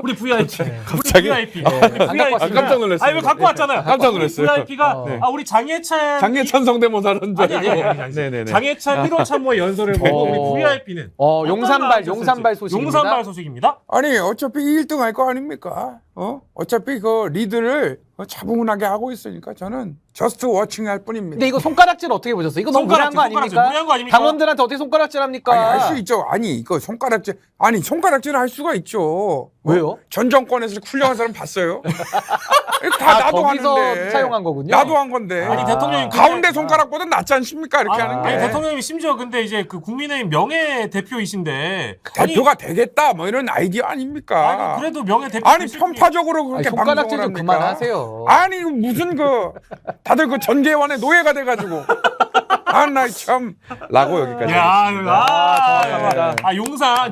Speaker 1: 우리 VIP.
Speaker 3: 갑자기?
Speaker 1: 우리 VIP.
Speaker 3: 깜짝 놀랐어요.
Speaker 1: 아니, 왜 갖고 왔잖아요.
Speaker 3: 깜짝 놀랐어요.
Speaker 1: VIP가
Speaker 3: 네.
Speaker 1: 우리 장예찬
Speaker 3: 장례천 성대모사라는 줄 알고.
Speaker 1: 아니.
Speaker 3: 네네네.
Speaker 1: 장예찬 1호 참모의 연설을 보고 우리 VIP는
Speaker 2: 용산발 소식입니다.
Speaker 1: 용산발 소식입니다.
Speaker 3: 아니 어차피 1등 할 거 아닙니까? 어차피 그 리드를 차분하게 하고 있으니까 저는 저스트 워칭 할 뿐입니다.
Speaker 2: 근데 이거 손가락질 어떻게 보셨어요? 이거 너무 무례한 거 아닙니까?
Speaker 1: 무례한 거 아닙니까?
Speaker 2: 당원들한테 어떻게 손가락질 합니까?
Speaker 3: 아니, 할 수 있죠. 아니, 이거 손가락질을 할 수가 있죠.
Speaker 2: 왜요?
Speaker 3: 전 정권에서 훌륭한 사람 봤어요? 다 나도
Speaker 2: 거기서
Speaker 3: 하는데.
Speaker 2: 사용한 거군요.
Speaker 3: 나도 한 건데.
Speaker 1: 아니, 대통령님
Speaker 3: 가운데
Speaker 1: 근데-
Speaker 3: 손가락보다 낫지 않습니까? 이렇게 하는 게.
Speaker 1: 아니 대통령님이 심지어 근데 이제 그 국민의힘 명예 대표이신데
Speaker 3: 대표가 되겠다 뭐 이런 아이디어 아닙니까?
Speaker 1: 아니 그래도 명예 대표
Speaker 3: 아니 편파적으로
Speaker 2: 아니,
Speaker 3: 그렇게
Speaker 2: 손가락질
Speaker 3: 방송을
Speaker 2: 좀
Speaker 3: 합니까?
Speaker 2: 그만하세요.
Speaker 3: 아니 무슨 다들 그 전개원의 노예가 돼가지고 나 참 라고 여기까지
Speaker 2: 정확합니다.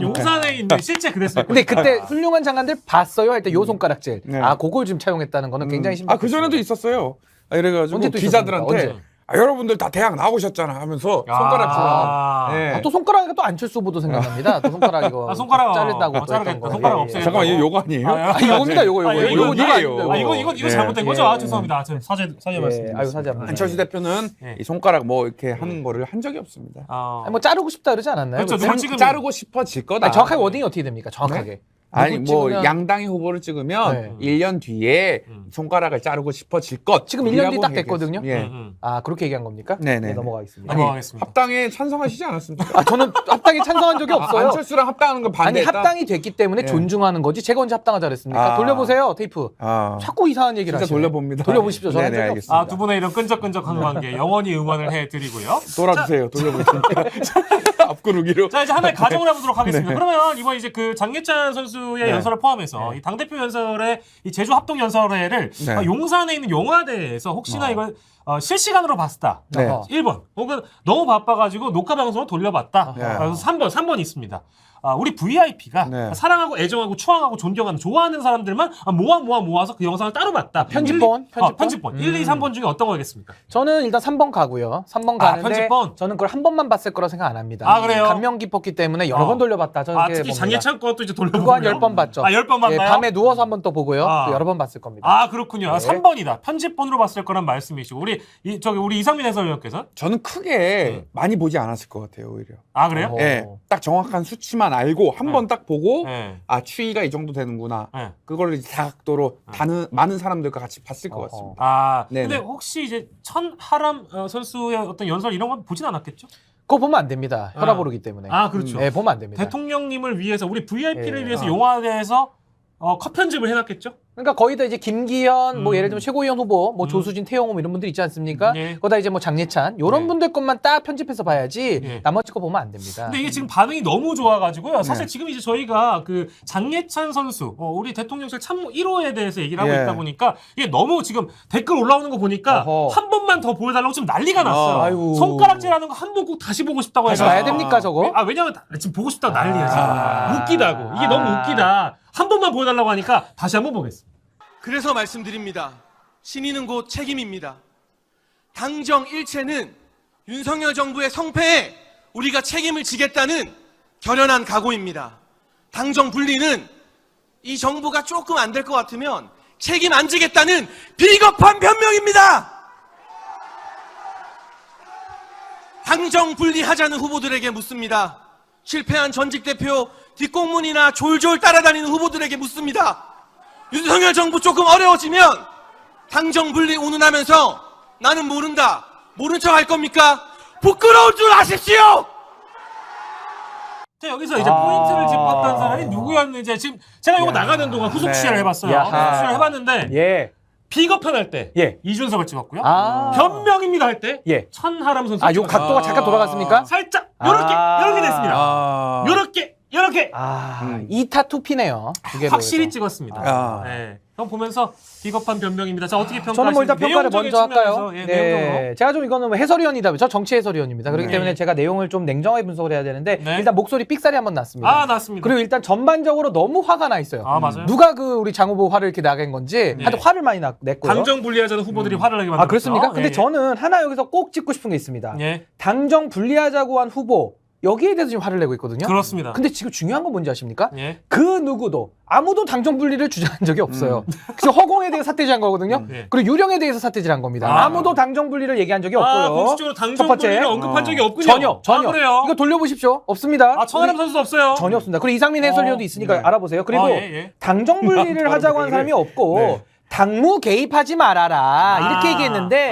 Speaker 1: 용산에 있는 실제 그랬어요.
Speaker 2: 근데 그때 훌륭한 장관들 봤어요 할 때 요 손가락질.
Speaker 3: 네.
Speaker 2: 그걸 좀 차용했다는 거는 굉장히 심각.
Speaker 3: 그 전에도 있었어요. 이래가지고
Speaker 2: 언제 또
Speaker 3: 기자들한테
Speaker 2: 있었습니까? 언제?
Speaker 3: 여러분들 다 대학 나오셨잖아 하면서 손가락 네.
Speaker 2: 또 손가락이가 또 안철수 후보도 생각납니다. 또 손가락 이거
Speaker 1: 손가락
Speaker 2: 자른다고 또
Speaker 1: 자르겠다.
Speaker 2: 했던 거.
Speaker 1: 손가락
Speaker 2: 예, 예.
Speaker 1: 없애겠다.
Speaker 3: 잠깐만 이거 요거 아니에요?
Speaker 2: 요겁니다. 요거.
Speaker 3: 이거
Speaker 1: 이거 잘못된 거죠? 아, 죄송합니다. 사죄
Speaker 2: 예,
Speaker 1: 말씀드립니다.
Speaker 2: 아유 사죄합니다.
Speaker 3: 안철수 대표는
Speaker 1: 네.
Speaker 3: 이 손가락 뭐 이렇게 하는 거를 한 적이 없습니다.
Speaker 2: 아니, 뭐 자르고 싶다 그러지 않았나요?
Speaker 1: 그렇죠.
Speaker 2: 그때?
Speaker 1: 지금
Speaker 3: 자르고 싶어질 거다.
Speaker 2: 아니, 정확하게 워딩이 어떻게 됩니까? 정확하게.
Speaker 3: 아니
Speaker 2: 누구
Speaker 3: 뭐
Speaker 2: 찍으면-
Speaker 3: 양당의 후보를 찍으면 1년 뒤에 손가락을 자르고 싶어질 것.
Speaker 2: 지금 1년 뒤 딱 됐거든요.
Speaker 3: 예.
Speaker 2: 그렇게 얘기한 겁니까?
Speaker 3: 네네.
Speaker 2: 네, 넘어가겠습니다.
Speaker 1: 넘어가겠습니다.
Speaker 3: 합당에 찬성하시지 않았습니까?
Speaker 2: 저는 합당에 찬성한 적이 없어요.
Speaker 3: 안철수랑 합당하는 건
Speaker 2: 아니
Speaker 3: 반대했다.
Speaker 2: 합당이 됐기 때문에
Speaker 3: 예.
Speaker 2: 존중하는 거지. 제가 언제 합당하자 그랬습니까? 돌려보세요 테이프. 자꾸 이상한 얘기를
Speaker 3: 진짜
Speaker 2: 하시네.
Speaker 3: 돌려봅니다.
Speaker 2: 돌려보십시오. 저는
Speaker 3: 네네,
Speaker 2: 적이
Speaker 3: 알겠습니다.
Speaker 2: 없습니다.
Speaker 1: 두 분의 이런 끈적끈적한 관계 영원히 응원을 해드리고요.
Speaker 3: 돌아주세요. 돌려볼 테니까. 앞구르기로.
Speaker 1: 자 이제 하나의 가정을 해보도록 하겠습니다. 그러면 이번 이제 그 장예찬 선수의
Speaker 3: 네.
Speaker 1: 연설을 포함해서 이 당대표 연설회, 이 제주 합동 연설회를
Speaker 3: 네.
Speaker 1: 용산에 있는 용화대에서 혹시나 이걸 실시간으로 봤다.
Speaker 3: 네.
Speaker 1: 1번 혹은 너무 바빠가지고 녹화 방송을 돌려봤다.
Speaker 3: 네.
Speaker 1: 그래서 3번이 있습니다. 우리 VIP가
Speaker 3: 네.
Speaker 1: 사랑하고 애정하고 추앙하고 존경하는 좋아하는 사람들만 모아서 그 영상을 따로 봤다.
Speaker 2: 편집본?
Speaker 1: 편집본. 1, 2, 3번 중에 어떤 거겠습니까?
Speaker 2: 저는 일단 3번 가고요. 3번 가는데
Speaker 1: 편집본?
Speaker 2: 저는 그걸 한 번만 봤을 거라 생각 안 합니다.
Speaker 1: 아, 그래요?
Speaker 2: 감명 깊었기 때문에 여러 번 돌려봤다. 저는
Speaker 1: 특히 장예찬 것도 이제 돌려보고요.
Speaker 2: 그거 한 10번 봤죠.
Speaker 1: 10번 봤나요?
Speaker 2: 예, 밤에 누워서 한 번 또 보고요. 또 여러 번 봤을 겁니다.
Speaker 1: 그렇군요.
Speaker 2: 네.
Speaker 1: 3번이다. 편집본으로 봤을 거란 말씀이시고 우리 이상민 해설위원께서
Speaker 3: 저는 크게 많이 보지 않았을 것 같아요, 오히려.
Speaker 1: 그래요?
Speaker 3: 예, 딱 정확한 수치만 알고 한 번 딱 보고
Speaker 1: 네.
Speaker 3: 추위가 이 정도 되는구나.
Speaker 1: 네.
Speaker 3: 그걸 이제 다각도로 많은 사람들과 같이 봤을 것 같습니다.
Speaker 1: 근데
Speaker 3: 네네.
Speaker 1: 혹시 이제 천하람 선수의 어떤 연설 이런 건 보진 않았겠죠?
Speaker 2: 그거 보면 안 됩니다. 혈압 오르기 때문에.
Speaker 1: 그렇죠.
Speaker 2: 네, 보면 안 됩니다.
Speaker 1: 대통령님을 위해서 우리 VIP를
Speaker 2: 예.
Speaker 1: 위해서 용화대에서 컷 편집을 해놨겠죠?
Speaker 2: 그러니까 거의 다 이제 김기현, 뭐 예를 들면 최고위원 후보, 뭐 조수진, 태용호 이런 분들 있지 않습니까?
Speaker 1: 예.
Speaker 2: 거기다 이제 뭐 장예찬 이런
Speaker 1: 예.
Speaker 2: 분들 것만 딱 편집해서 봐야지
Speaker 1: 예.
Speaker 2: 나머지 거 보면 안 됩니다.
Speaker 1: 근데 이게 지금 반응이 너무 좋아가지고요. 사실 지금 이제 저희가 그 장예찬 선수, 우리 대통령실 참모 1호에 대해서 얘기를 하고
Speaker 3: 예.
Speaker 1: 있다 보니까 이게 너무 지금 댓글 올라오는 거 보니까
Speaker 2: 어허.
Speaker 1: 한 번만 더 보여달라고 지금 난리가 났어요.
Speaker 2: 아이고.
Speaker 1: 손가락질하는 거 한 번 꼭 다시 보고 싶다고
Speaker 2: 다시
Speaker 1: 해서.
Speaker 2: 봐야 됩니까 저거?
Speaker 1: 왜냐면 지금 보고 싶다고 난리야 지금. 웃기다고. 이게 너무 웃기다. 한 번만 보여달라고 하니까 다시 한번 보겠습니다.
Speaker 9: 그래서 말씀드립니다. 신의는 곧 책임입니다. 당정 일체는 윤석열 정부의 성패에 우리가 책임을 지겠다는 결연한 각오입니다. 당정 분리는 이 정부가 조금 안 될 것 같으면 책임 안 지겠다는 비겁한 변명입니다. 당정 분리하자는 후보들에게 묻습니다. 실패한 전직 대표 뒷공문이나 졸졸 따라다니는 후보들에게 묻습니다. 윤석열 정부 조금 어려워지면 당정 분리 운운하면서 나는 모른다, 모른 척 할 겁니까? 부끄러울 줄 아십시오!
Speaker 1: 자, 여기서 이제 포인트를 짚었던 사람이 누구였는지 지금 제가 이거 나가는 동안 후속 취재를 해봤어요.
Speaker 2: 야하.
Speaker 1: 후속 취재를 해봤는데
Speaker 2: 예.
Speaker 1: 비겁한 할 때
Speaker 2: 예.
Speaker 1: 이준석을 찍었고요.
Speaker 2: 아.
Speaker 1: 변명입니다 할 때
Speaker 2: 예.
Speaker 1: 천하람 선수.
Speaker 2: 요 각도가 잠깐 돌아갔습니까?
Speaker 1: 살짝 요렇게 됐습니다.
Speaker 3: 아.
Speaker 1: 요렇게
Speaker 2: 이타 투피네요. 두 개로
Speaker 1: 확실히
Speaker 2: 해서.
Speaker 1: 찍었습니다. 네. 형 보면서 비겁한 변명입니다. 자, 어떻게 평가하시는지
Speaker 2: 저는 뭐 일단 평가를 먼저 할까요?
Speaker 1: 내용적으로.
Speaker 2: 제가 좀 이거는 뭐 해설위원이다. 저 정치 해설위원입니다. 그렇기
Speaker 1: 네.
Speaker 2: 때문에 제가 내용을 좀 냉정하게 분석을 해야 되는데
Speaker 1: 네.
Speaker 2: 일단 목소리 삑사리 한번 났습니다.
Speaker 1: 났습니다.
Speaker 2: 그리고 일단 전반적으로 너무 화가 나 있어요.
Speaker 1: 맞아요.
Speaker 2: 누가 그 우리 장 후보 화를 이렇게 나간 건지
Speaker 1: 네.
Speaker 2: 하여튼 화를 많이 냈고요.
Speaker 1: 당정 분리하자는 후보들이 화를 내게 만들었죠.
Speaker 2: 그렇습니까? 근데
Speaker 1: 예.
Speaker 2: 저는 하나 여기서 꼭 짚고 싶은 게 있습니다.
Speaker 1: 예.
Speaker 2: 당정 분리하자고 한 후보 여기에 대해서 지금 화를 내고 있거든요.
Speaker 1: 그렇습니다.
Speaker 2: 근데 지금 중요한 건 뭔지 아십니까?
Speaker 1: 예.
Speaker 2: 그 누구도 아무도 당정 분리를 주장한 적이 없어요. 그래서 허공에 대해서 사퇴질한 거거든요.
Speaker 1: 예.
Speaker 2: 그리고 유령에 대해서 사퇴질한 겁니다. 아무도 당정 분리를 얘기한 적이 없고요.
Speaker 1: 공식적으로
Speaker 2: 첫
Speaker 1: 당정
Speaker 2: 번째.
Speaker 1: 분리를 언급한 적이 없군요.
Speaker 2: 전혀.
Speaker 1: 그래요?
Speaker 2: 이거 돌려보십시오. 없습니다.
Speaker 1: 천하람 선수 없어요.
Speaker 2: 전혀 없습니다. 그리고 이상민 해설위원도 있으니까
Speaker 3: 네.
Speaker 2: 알아보세요. 그리고
Speaker 1: 예.
Speaker 2: 당정 분리를 하자고 한 사람이 없고
Speaker 3: 네.
Speaker 2: 당무 개입하지 말아라 이렇게 얘기했는데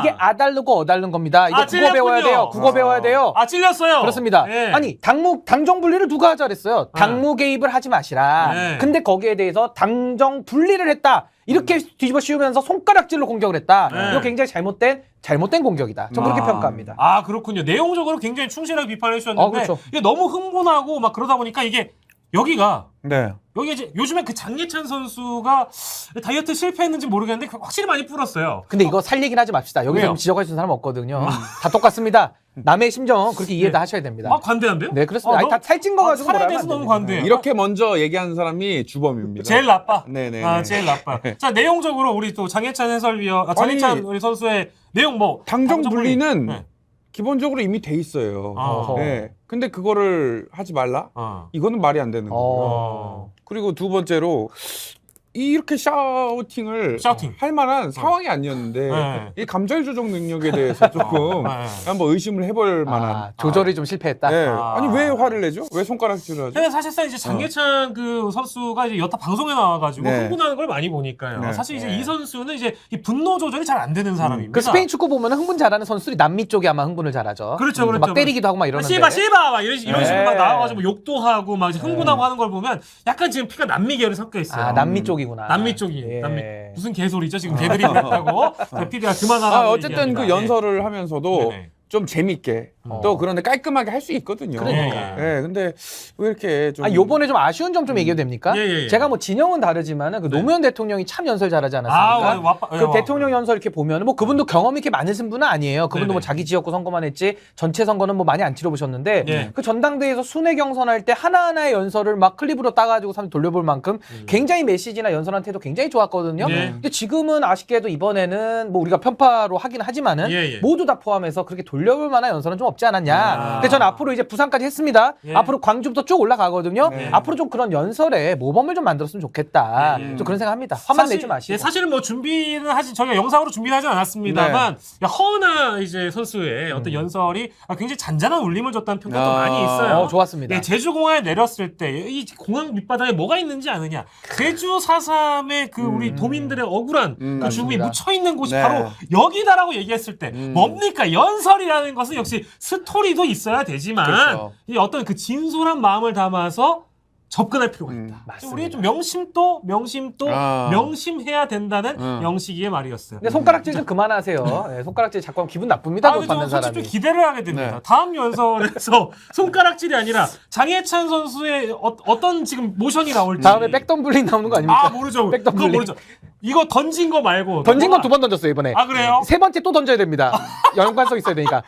Speaker 2: 이게 아다르고 어다른 겁니다. 이거 국어 배워야 돼요. 국어 배워야 돼요.
Speaker 1: 아, 찔렸어요.
Speaker 2: 그렇습니다.
Speaker 1: 예.
Speaker 2: 아니 당정 분리를 누가 하자 그랬어요. 당무 개입을 하지 마시라.
Speaker 1: 네.
Speaker 2: 근데 거기에 대해서 당정 분리를 했다. 이렇게 뒤집어 씌우면서 손가락질로 공격을 했다.
Speaker 1: 네.
Speaker 2: 이거 굉장히 잘못된 공격이다. 전 그렇게 평가합니다.
Speaker 1: 아, 그렇군요. 내용적으로 굉장히 충실하게 비판을 해주셨는데
Speaker 2: 그렇죠.
Speaker 1: 이게 너무 흥분하고 막 그러다 보니까 이게 여기가
Speaker 3: 네.
Speaker 1: 여기 이제 요즘에 그 장예찬 선수가 다이어트 실패했는지 모르겠는데 확실히 많이 불었어요.
Speaker 2: 근데 이거 살 얘기는 하지 맙시다. 여기서
Speaker 1: 왜요?
Speaker 2: 지적할 수 있는 사람 없거든요. 다 똑같습니다. 남의 심정 그렇게 이해 다 하셔야 됩니다.
Speaker 1: 아, 관대한데요?
Speaker 2: 네, 그렇습니다. 아니, 다 살찐 거 가지고
Speaker 1: 살에
Speaker 2: 뭐라
Speaker 1: 대해서
Speaker 2: 하면
Speaker 1: 너무
Speaker 2: 안 됩니다.
Speaker 1: 관대해요.
Speaker 3: 이렇게 먼저 얘기하는 사람이 주범입니다.
Speaker 1: 제일 나빠.
Speaker 3: 네네.
Speaker 1: 아, 제일 나빠. 자, 내용적으로 우리 또 장예찬 해설위원, 장예찬
Speaker 3: 아니,
Speaker 1: 우리 선수의 내용 뭐
Speaker 3: 당정
Speaker 1: 분리.
Speaker 3: 분리는
Speaker 1: 네.
Speaker 3: 기본적으로 이미 돼 있어요.
Speaker 1: 아.
Speaker 3: 네. 근데 그거를 하지 말라? 이거는 말이 안 되는 거예요.
Speaker 1: 어.
Speaker 3: 그리고 두 번째로 이렇게 샤우팅을
Speaker 1: 샤우팅.
Speaker 3: 할 만한 상황이 아니었는데
Speaker 1: 네.
Speaker 3: 이 감정 조정 능력에 대해서 조금
Speaker 1: 네.
Speaker 3: 한번 의심을 해볼 만한.
Speaker 2: 조절이 좀 실패했다.
Speaker 3: 네.
Speaker 1: 아.
Speaker 3: 아니 왜 화를 내죠? 왜 손가락질을 하죠?
Speaker 1: 근데 사실상 이제 장예찬 그 선수가 이제 여타 방송에 나와가지고
Speaker 3: 네.
Speaker 1: 흥분하는 걸 많이 보니까요.
Speaker 3: 네.
Speaker 1: 사실 이제 이 선수는 이제 이 분노 조절이 잘 안 되는 사람입니다.
Speaker 2: 그 스페인 축구 보면 흥분 잘하는 선수들이 남미 쪽이 아마 흥분을 잘하죠.
Speaker 1: 그렇죠, 그렇죠.
Speaker 2: 막 때리기도 하고 막 이러는데.
Speaker 1: 씨바 막 이런
Speaker 2: 네.
Speaker 1: 식으로 막 나와가지고 욕도 하고 막 이제 흥분하고 하는 걸 보면 약간 지금 피가 남미 계열이 섞여 있어요.
Speaker 2: 아, 남미 쪽이구나.
Speaker 1: 남미 쪽이.
Speaker 2: 예.
Speaker 1: 남미. 무슨 개소리죠? 지금 개들이 같다고. PD가 그만하라고.
Speaker 3: 아, 어쨌든
Speaker 1: 얘기합니다.
Speaker 3: 그 연설을 하면서도
Speaker 1: 네네.
Speaker 3: 좀 재밌게 또 그런데 깔끔하게 할 수 있거든요.
Speaker 2: 그러니까.
Speaker 3: 네, 근데 왜 이렇게 좀
Speaker 2: 요번에 좀 아쉬운 점 좀 얘기해도 됩니까?
Speaker 1: 예.
Speaker 2: 제가 뭐 진영은 다르지만은 그 노무현 대통령이 참 연설 잘하지 않았습니까? 그 대통령 연설 이렇게 보면 뭐 그분도 경험이 이렇게 많으신 분은 아니에요. 그분도 뭐 자기 지역구 선거만 했지 전체 선거는 뭐 많이 안 치러보셨는데 그 전당대회에서 순회 경선할 때 하나하나의 연설을 막 클립으로 따가지고 사람 돌려볼 만큼 굉장히 메시지나 연설한테도 굉장히 좋았거든요. 근데 지금은 아쉽게도 이번에는 뭐 우리가 편파로 하긴 하지만은 모두 다 포함해서 그렇게 돌려볼 만한 연설은 좀 없지 않았냐. 근데 전 앞으로 이제 부산까지 했습니다. 앞으로 광주부터 쭉 올라가거든요. 앞으로 좀 그런 연설에 모범을 좀 만들었으면 좋겠다. 좀 그런 생각합니다. 화만 내지 마시고.
Speaker 1: 사실은 뭐 준비는 저희가 영상으로 준비는 하진 않았습니다만 허은하 이제 선수의 어떤 연설이 굉장히 잔잔한 울림을 줬다는 평가도 많이 있어요.
Speaker 2: 좋았습니다.
Speaker 1: 네, 제주공항에 내렸을 때 이 공항 밑바닥에 뭐가 있는지 아느냐. 제주 4.3의 그 우리 도민들의 억울한 그 죽음이 묻혀 있는 곳이 바로 여기다라고 얘기했을 때 뭡니까? 연설이라는 것은 역시 스토리도 있어야 되지만
Speaker 8: 그렇죠.
Speaker 1: 이 어떤 그 진솔한 마음을 담아서 접근할 필요가 있다. 우리 좀 명심도 명심해야 된다는 명식이의 말이었어요.
Speaker 2: 근데 손가락질 좀 그만하세요. 네, 손가락질 자꾸 하면 기분 나쁩니다. 그거 받는
Speaker 1: 솔직히
Speaker 2: 사람이.
Speaker 1: 좀 기대를 하게 됩니다. 다음 연설에서 손가락질이 아니라 장예찬 선수의 어떤 지금 모션이 나올지.
Speaker 2: 다음에 백덤블링 나오는 거 아닙니까?
Speaker 1: 아, 모르죠. 그거
Speaker 2: 백덤블링.
Speaker 1: 모르죠. 이거 던진 거 말고.
Speaker 2: 던진 건 2번 던졌어요 이번에.
Speaker 1: 아, 그래요?
Speaker 2: 세 번째 또 던져야 됩니다. 연관성 있어야 되니까.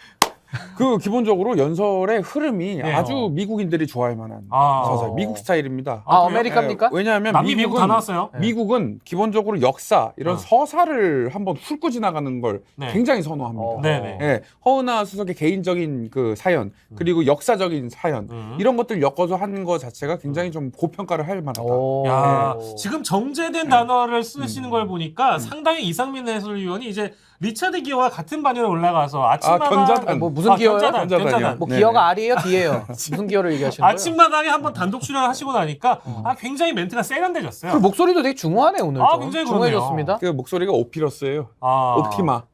Speaker 3: 그 기본적으로 연설의 흐름이 아주 미국인들이 좋아할 만한 서사, 미국 스타일입니다.
Speaker 2: 아메리카입니까?
Speaker 3: 왜냐하면
Speaker 1: 남미 미국 다 나왔어요.
Speaker 3: 미국은 기본적으로 역사 이런 서사를 한번 훑고 지나가는 걸 굉장히 선호합니다. 네. 허은하 수석의 개인적인 그 사연 그리고 역사적인 사연 이런 것들 엮어서 하는 것 자체가 굉장히 좀 고평가를 할 만하다.
Speaker 1: 야, 지금 정제된 단어를 쓰시는 걸 보니까 상당히 이상민 해설위원이 이제 리차드 기어와 같은 반열에 올라가서 아침마당
Speaker 3: 견자단.
Speaker 2: 뭐 무슨 기어요?
Speaker 3: 견자단이요.
Speaker 2: 뭐
Speaker 3: 네네.
Speaker 2: 기어가 R이에요, D예요? 무슨 기어를 얘기하시는 거예요?
Speaker 1: 아침마당에 한번 단독 출연하시고 나니까 굉장히 멘트가 세련돼졌어요.
Speaker 2: 그 목소리도 되게 중후하네 오늘.
Speaker 1: 굉장히
Speaker 2: 중후해졌습니다.
Speaker 3: 그 목소리가 오피러스예요. 옵티마.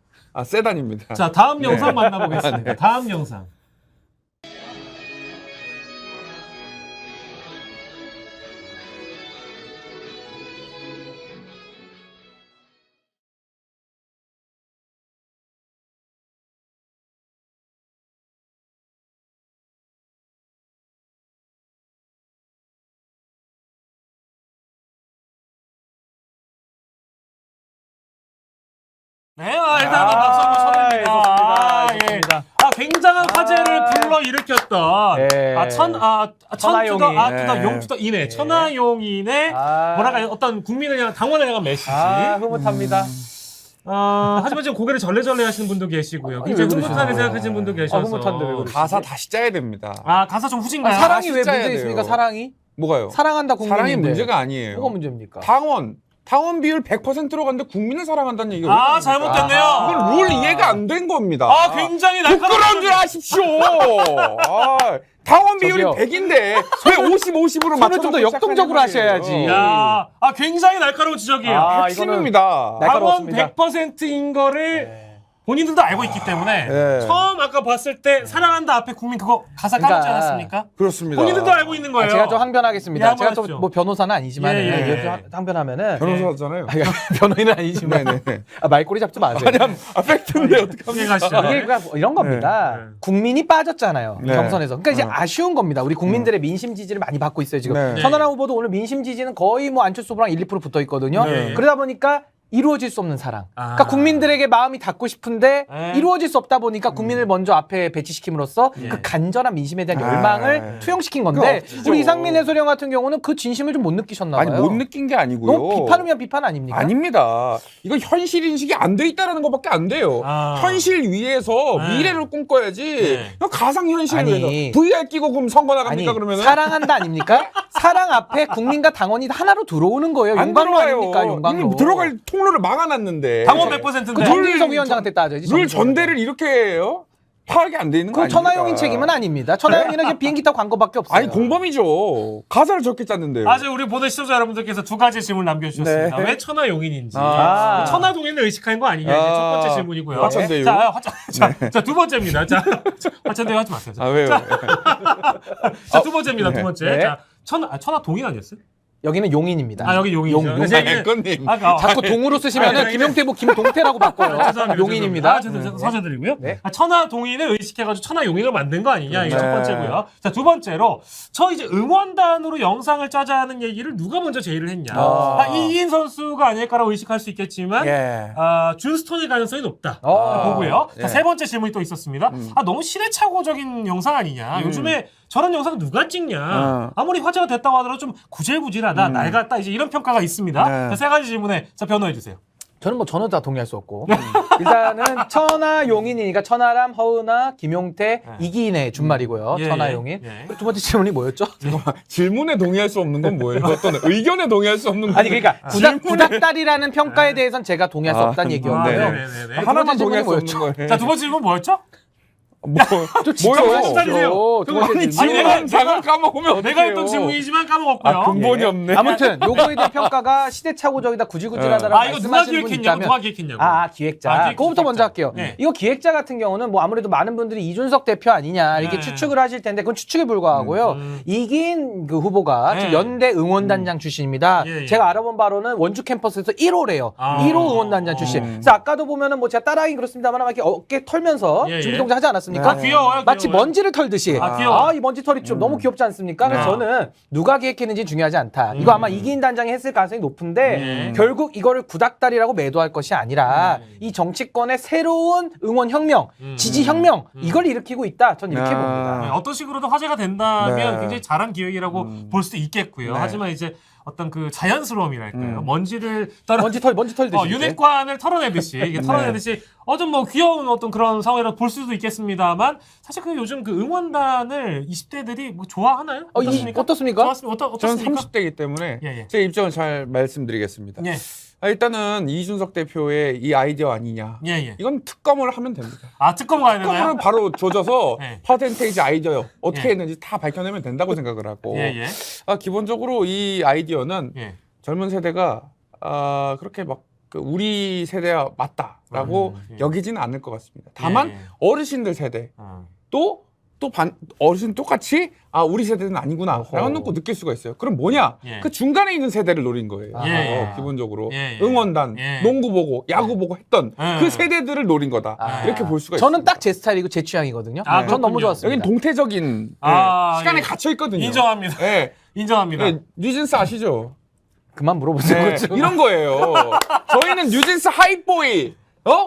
Speaker 3: 세단입니다.
Speaker 1: 자, 다음 영상 만나보겠습니다. 다음 영상. 네, 일단 박수 한번 쳐드립니다.
Speaker 2: 좋습니다.
Speaker 1: 굉장한 화제를 불러일으켰던 천하용인의 천하용인의 뭐랄까 어떤 국민을 향한 당원을 향한 메시지.
Speaker 2: 흐뭇합니다.
Speaker 1: 하지만 지금 고개를 절레절레 하시는 분도 계시고요. 굉장히 흐뭇하게 생각하시는 분도 계셔서.
Speaker 2: 흐뭇한데 왜 그러시죠?
Speaker 3: 가사 다시 짜야 됩니다.
Speaker 1: 가사 좀 후진가요?
Speaker 2: 사랑이 왜
Speaker 3: 짜야
Speaker 2: 문제 있습니까?
Speaker 3: 돼요.
Speaker 2: 사랑이?
Speaker 3: 뭐가요?
Speaker 2: 사랑한다 국민인데.
Speaker 3: 사랑이 문제가 아니에요.
Speaker 2: 뭐가 문제입니까?
Speaker 3: 당원 당원 비율 100%로 갔는데 국민을 사랑한다는 얘기가
Speaker 1: 아,
Speaker 3: 왜 나옵니까?
Speaker 1: 잘못됐네요.
Speaker 3: 그건 룰 이해가 안 된 겁니다.
Speaker 1: 아, 굉장히 날카로운
Speaker 3: 부끄러운 줄 아십시오. 아, 당원 비율이
Speaker 2: 저기요.
Speaker 3: 100인데 왜 50, 50으로
Speaker 2: 손을 좀 더 역동적으로 하셔야지.
Speaker 1: 야, 아, 굉장히 날카로운 지적이에요.
Speaker 2: 아,
Speaker 3: 핵심입니다.
Speaker 1: 당원
Speaker 2: 날카롭습니다.
Speaker 1: 100%인 거를 본인들도 알고 있기 때문에
Speaker 3: 네.
Speaker 1: 처음 아까 봤을 때 사랑한다 앞에 국민 그거 가사 까먹지
Speaker 2: 그러니까
Speaker 1: 않았습니까?
Speaker 3: 그렇습니다.
Speaker 1: 본인들도 알고 있는 거예요.
Speaker 2: 제가 좀 항변하겠습니다.
Speaker 1: 예,
Speaker 2: 제가
Speaker 1: 한번
Speaker 2: 또
Speaker 1: 하십시오.
Speaker 2: 뭐 변호사는 아니지만
Speaker 1: 예, 예.
Speaker 2: 좀 항변하면은
Speaker 3: 변호사잖아요.
Speaker 2: 변호인은 아니지만
Speaker 3: 네네.
Speaker 2: 말꼬리 잡지 마세요.
Speaker 3: 팩트인데 어떡합니까?
Speaker 1: 이해가시죠?
Speaker 2: 이게 그러니까 이런 겁니다.
Speaker 1: 네.
Speaker 2: 국민이 빠졌잖아요.
Speaker 3: 네.
Speaker 2: 경선에서. 그러니까 이제 아쉬운 겁니다. 우리 국민들의 민심 지지를 많이 받고 있어요. 지금
Speaker 3: 네.
Speaker 2: 천하람 후보도 오늘 민심 지지는 거의 뭐 안철수 후보랑 1, 2% 붙어 있거든요.
Speaker 1: 네.
Speaker 2: 그러다 보니까 이루어질 수 없는 사랑.
Speaker 1: 아.
Speaker 2: 그러니까 국민들에게 마음이 닿고 싶은데
Speaker 1: 네.
Speaker 2: 이루어질 수 없다 보니까 국민을 먼저 앞에 배치시킴으로써
Speaker 1: 예.
Speaker 2: 그 간절한 민심에 대한 열망을 투영시킨 건데
Speaker 3: 그거 없죠.
Speaker 2: 우리 이상민 해설위원 같은 경우는 그 진심을 좀 못 느끼셨나 봐요.
Speaker 3: 아니 못 느낀 게 아니고요.
Speaker 2: 너무 비판이면 비판 아닙니까?
Speaker 3: 아닙니다. 이거 현실 인식이 안 돼 있다라는 것밖에 안 돼요.
Speaker 1: 아.
Speaker 3: 현실 위에서
Speaker 1: 네.
Speaker 3: 미래를 꿈꿔야지.
Speaker 1: 네.
Speaker 3: 이거 가상 현실을
Speaker 2: 아니.
Speaker 3: 위해서 VR 끼고 그럼 선거
Speaker 2: 아니
Speaker 3: 나갑니까 그러면은?
Speaker 2: 사랑한다 아닙니까? 사랑 앞에 국민과 당원이 하나로 들어오는 거예요.
Speaker 3: 안
Speaker 2: 용광로
Speaker 3: 들어와요.
Speaker 2: 아닙니까? 용광로.
Speaker 3: 이미 들어갈 통로를 막아놨는데.
Speaker 1: 당원 100%인데.
Speaker 2: 그 정진석 위원장한테 따져야지.
Speaker 3: 늘
Speaker 2: 정진석
Speaker 3: 전대를 이렇게 해요? 파악이 안 돼 있는 거
Speaker 2: 그건
Speaker 3: 아닙니까?
Speaker 2: 천하용인 책임은 아닙니다. 천하용인은 그냥 비행기 타고 간 거밖에 없어요.
Speaker 3: 아니 공범이죠. 가사를 적게 짰는데요.
Speaker 1: 아직 우리 보는 시청자 여러분들께서 두 가지 질문 남겨주셨습니다.
Speaker 3: 네.
Speaker 1: 왜 천하용인인지.
Speaker 2: 아.
Speaker 1: 천하동인을 의식한 거 아니냐. 이제 첫 번째 질문이고요.
Speaker 3: 화천대유.
Speaker 1: 자, 두 번째입니다. 자, 화천대유 하지 마세요. 자,
Speaker 3: 아 왜요?
Speaker 1: 자, 두 번째입니다. 두 번째.
Speaker 2: 네.
Speaker 1: 자, 천하동인 아니었어요?
Speaker 2: 여기는 용인입니다.
Speaker 1: 아, 여기 용인이죠.
Speaker 2: 용.
Speaker 1: 그래서 얘기는-
Speaker 3: 앵커님.
Speaker 1: 아까
Speaker 2: 자꾸 동으로 쓰시면은
Speaker 1: 아니,
Speaker 2: 김용태 뭐 김동태라고 바꿔요.
Speaker 1: 죄송합니다.
Speaker 2: 용인입니다.
Speaker 1: 죄송합니다. 사죄드리고요.
Speaker 2: 네.
Speaker 1: 천하동인을 의식해가지고 천하용인을 만든 거 아니냐. 이게
Speaker 3: 네.
Speaker 1: 첫 번째고요. 자, 두 번째로 저 이제 응원단으로 영상을 짜자는 얘기를 누가 먼저 제의를 했냐. 이기인 선수가 아닐까라고 의식할 수 있겠지만
Speaker 3: 예.
Speaker 1: 준스톤일 가능성이 높다.
Speaker 2: 어.
Speaker 1: 보고요.
Speaker 3: 예.
Speaker 1: 자, 세 번째 질문이 또 있었습니다. 너무 시대착오적인 영상 아니냐. 요즘에 저런 영상 누가 찍냐. 아무리 화제가 됐다고 하더라도 좀 구질구질하다. 낡았다. 이제 이런 평가가 있습니다.
Speaker 3: 네.
Speaker 1: 자, 세 가지 질문에 자, 변호해 주세요.
Speaker 2: 저는 다 동의할 수 없고 일단은 천하용인이니까 천하람, 허은하, 김용태, 이기인의 준말이고요.
Speaker 1: 예,
Speaker 2: 천하용인.
Speaker 1: 예.
Speaker 2: 두 번째 질문이 뭐였죠?
Speaker 3: 질문에 동의할 수 없는 건 뭐예요? 어떤 의견에 동의할 수 없는 건
Speaker 2: 아니 그러니까 구닥다리라는 평가에 대해서는 제가 동의할 수 없다는 얘기였고요.
Speaker 1: 네네네.
Speaker 3: 하나만
Speaker 2: 두 번째
Speaker 3: 동의할 수
Speaker 2: 질문이
Speaker 3: 없는 거예요.
Speaker 1: 자, 두 번째 질문 뭐였죠?
Speaker 3: 뭐요?
Speaker 1: 기다리세요.
Speaker 2: 두 번째
Speaker 3: 아니
Speaker 2: 질문.
Speaker 3: 질문 잠깐 까먹으면 어떡해요?
Speaker 1: 내가 했던 질문이지만 까먹었고요.
Speaker 3: 아, 근본이
Speaker 2: 예.
Speaker 3: 없네.
Speaker 2: 아무튼 요거에 대한 평가가 시대착오적이다, 구질구질하다라고
Speaker 1: 이거 누가
Speaker 2: 말씀하시는 분이
Speaker 1: 기획했냐고,
Speaker 2: 있다면
Speaker 1: 누가 기획했냐고.
Speaker 2: 기획자.
Speaker 1: 기획자.
Speaker 2: 그거부터 먼저 할게요.
Speaker 1: 네.
Speaker 2: 이거 기획자 같은 경우는 뭐 아무래도 많은 분들이 이준석 대표 아니냐 이렇게
Speaker 1: 네.
Speaker 2: 추측을 하실 텐데 그건 추측에 불과하고요. 이긴 그 후보가
Speaker 1: 네.
Speaker 2: 지금 연대 응원단장 출신입니다.
Speaker 1: 예, 예.
Speaker 2: 제가 알아본 바로는 원주 캠퍼스에서 1호래요.
Speaker 1: 아.
Speaker 2: 1호 응원단장 출신. 그래서 아까도 보면은 뭐 제가 따라하긴 그렇습니다만 이렇게 어깨 털면서
Speaker 1: 예, 예.
Speaker 2: 준비 동작 하지 않았습니까?
Speaker 1: 아, 귀여워요.
Speaker 2: 마치
Speaker 1: 귀여워요.
Speaker 2: 먼지를 털듯이.
Speaker 1: 귀여워.
Speaker 2: 이 먼지 털이 좀 너무 귀엽지 않습니까? 그래서
Speaker 1: 네.
Speaker 2: 저는 누가 기획했는지 중요하지 않다. 이거 아마 이기인 단장이 했을 가능성이 높은데 결국 이거를 구닥다리라고 매도할 것이 아니라 이 정치권의 새로운 응원 혁명, 지지 혁명 이걸 일으키고 있다. 전 이렇게 봅니다.
Speaker 1: 네, 어떤 식으로든 화제가 된다면
Speaker 3: 네.
Speaker 1: 굉장히 잘한 기획이라고 볼 수도 있겠고요.
Speaker 3: 네.
Speaker 1: 하지만 이제 어떤 그 자연스러움이랄까요. 먼지를
Speaker 2: 먼지 털듯이.
Speaker 1: 유닛관을 털어내듯이 이게 털어내듯이 좀 뭐 귀여운 어떤 그런 상황이라고 볼 수도 있겠습니다만 사실 그 요즘 그 응원단을 20대들이 뭐 좋아하나요? 어떻습니까?
Speaker 2: 어떻습니까?
Speaker 1: 어떻습니까?
Speaker 3: 저는 30대이기 때문에
Speaker 1: 예, 예.
Speaker 3: 제 입장을 잘 말씀드리겠습니다.
Speaker 1: 예.
Speaker 3: 일단은 이준석 대표의 이 아이디어 아니냐.
Speaker 1: 예, 예.
Speaker 3: 이건 특검을 하면 됩니다.
Speaker 1: 특검 가야 되나요?
Speaker 3: 특검을 바로 조져서
Speaker 1: 네.
Speaker 3: 퍼센테이지 아이디어 어떻게
Speaker 1: 예.
Speaker 3: 했는지 다 밝혀내면 된다고 생각을 하고
Speaker 1: 예, 예.
Speaker 3: 기본적으로 이 아이디어는
Speaker 1: 예.
Speaker 3: 젊은 세대가 그렇게 막 우리 세대와 맞다라고
Speaker 1: 예.
Speaker 3: 여기지는 않을 것 같습니다. 다만
Speaker 1: 예, 예.
Speaker 3: 어르신들 세대 또 어르신 똑같이 우리 세대는 아니구나라고 느낄 수가 있어요. 그럼 뭐냐?
Speaker 1: 예.
Speaker 3: 그 중간에 있는 세대를 노린 거예요.
Speaker 1: 예.
Speaker 3: 기본적으로
Speaker 1: 예, 예.
Speaker 3: 응원단,
Speaker 1: 예.
Speaker 3: 농구 보고, 야구 보고 했던
Speaker 1: 예.
Speaker 3: 그 세대들을 노린 거다. 이렇게 볼 수가 있어요.
Speaker 2: 저는 딱 제 스타일이고 제 취향이거든요.
Speaker 1: 아,
Speaker 2: 전 너무
Speaker 1: 그렇군요.
Speaker 2: 좋았습니다.
Speaker 3: 여긴 동태적인 시간에
Speaker 1: 예.
Speaker 3: 갇혀 있거든요.
Speaker 1: 인정합니다.
Speaker 3: 예.
Speaker 1: 인정합니다.
Speaker 3: 예, 뉴진스 아시죠?
Speaker 2: 그만 물어보세요.
Speaker 3: 네, 이런 거예요. 저희는 뉴진스 하이보이.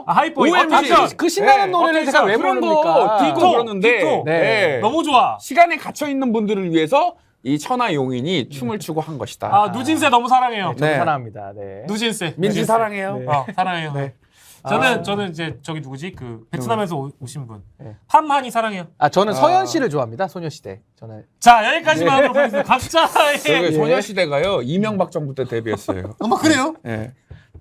Speaker 1: 하이보이.
Speaker 3: OMG.
Speaker 2: 그 신나는 노래를 제가 왜
Speaker 3: 그런
Speaker 2: 부릅니까?
Speaker 3: 거 듣고
Speaker 1: 디토,
Speaker 3: 그러는데
Speaker 1: 디토.
Speaker 3: 네.
Speaker 1: 너무 좋아.
Speaker 3: 시간에 갇혀 있는 분들을 위해서 이 천하용인이 춤을 추고 한 것이다.
Speaker 1: 누진세 너무 사랑해요.
Speaker 2: 저도
Speaker 3: 네.
Speaker 2: 사랑합니다. 네.
Speaker 1: 누진세.
Speaker 3: 민지
Speaker 1: 누진세.
Speaker 3: 사랑해요.
Speaker 1: 사랑해요.
Speaker 3: 네.
Speaker 1: 저는 이제 저기 누구지? 그 베트남에서 오신 분.
Speaker 2: 네.
Speaker 1: 팜한이 사랑해요.
Speaker 2: 저는 서현 씨를 좋아합니다. 소녀시대. 저는.
Speaker 1: 자, 여기까지만 하도록 하겠습니다. 각자의
Speaker 3: 소녀시대가요. 이명박 정부 때 데뷔했어요.
Speaker 1: 뭐 그래요?
Speaker 3: 예.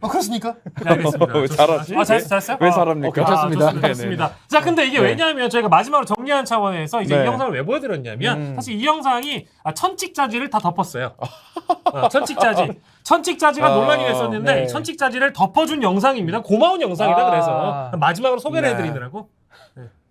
Speaker 1: 그렇습니까? 네, 알겠습니다.
Speaker 3: 왜 잘하지?
Speaker 1: 잘했어요?
Speaker 3: 왜 잘합니까?
Speaker 2: 괜찮습니다.
Speaker 1: 좋습니다. 자, 근데 이게 왜냐하면 저희가 마지막으로 정리하는 차원에서 이제
Speaker 3: 네.
Speaker 1: 이 영상을 왜 보여드렸냐면 사실 이 영상이 천칙자지를 다 덮었어요. 천칙자지가 논란이 됐었는데
Speaker 2: 네.
Speaker 1: 천칙자지를 덮어준 영상입니다. 고마운 영상이다. 그래서 마지막으로 소개를 해드리느라고.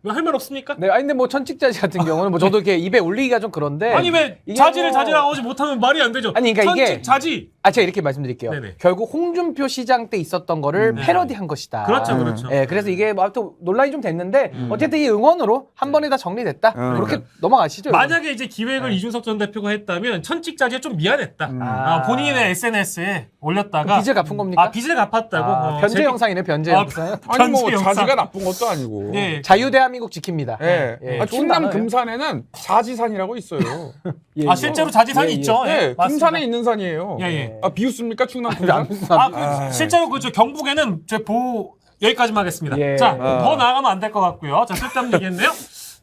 Speaker 1: 할 말 없습니까?
Speaker 2: 네, 아니 근데 뭐 천칙자지 같은 경우는 뭐 저도 이렇게 입에 올리기가 좀 그런데
Speaker 1: 아니 왜
Speaker 2: 이게
Speaker 1: 자지를
Speaker 2: 뭐-
Speaker 1: 자지라고 하지 못하면 말이 안 되죠.
Speaker 2: 아니, 그러니까 이게-
Speaker 1: 천칙자지.
Speaker 2: 제가 이렇게 말씀드릴게요.
Speaker 1: 네네.
Speaker 2: 결국 홍준표 시장 때 있었던 거를 패러디한 것이다.
Speaker 1: 그렇죠.
Speaker 2: 예, 그래서 이게 뭐 아무튼 논란이 좀 됐는데 어쨌든 이 응원으로 한 번에 다 정리됐다. 그렇게 넘어가시죠.
Speaker 1: 만약에 이제 기획을 이준석 전 대표가 했다면 천칙자지에 좀 미안했다. 본인의 SNS에 올렸다가
Speaker 2: 빚을 갚은 겁니까?
Speaker 1: 빚을 갚았다고.
Speaker 2: 변제 영상이네, 변제 영상.
Speaker 3: 아니 뭐
Speaker 1: 편지 영상.
Speaker 3: 자지가 나쁜 것도 아니고.
Speaker 1: 예.
Speaker 2: 자유대한민국 지킵니다.
Speaker 3: 예.
Speaker 2: 예,
Speaker 3: 아,
Speaker 2: 좋은
Speaker 3: 충남
Speaker 2: 단어예요.
Speaker 3: 금산에는 자지산이라고 있어요.
Speaker 2: 예,
Speaker 1: 실제로 자지산이
Speaker 2: 예,
Speaker 1: 있죠.
Speaker 3: 네,
Speaker 1: 맞습니다.
Speaker 3: 금산에 있는 산이에요.
Speaker 1: 예.
Speaker 3: 비웃습니까 충남 금산?
Speaker 1: 실제로 그 경북에는 제 여기까지만 하겠습니다.
Speaker 2: 예.
Speaker 1: 자, 더 나가면 안 될 것 같고요. 자, 쓸데없는 얘기했네요.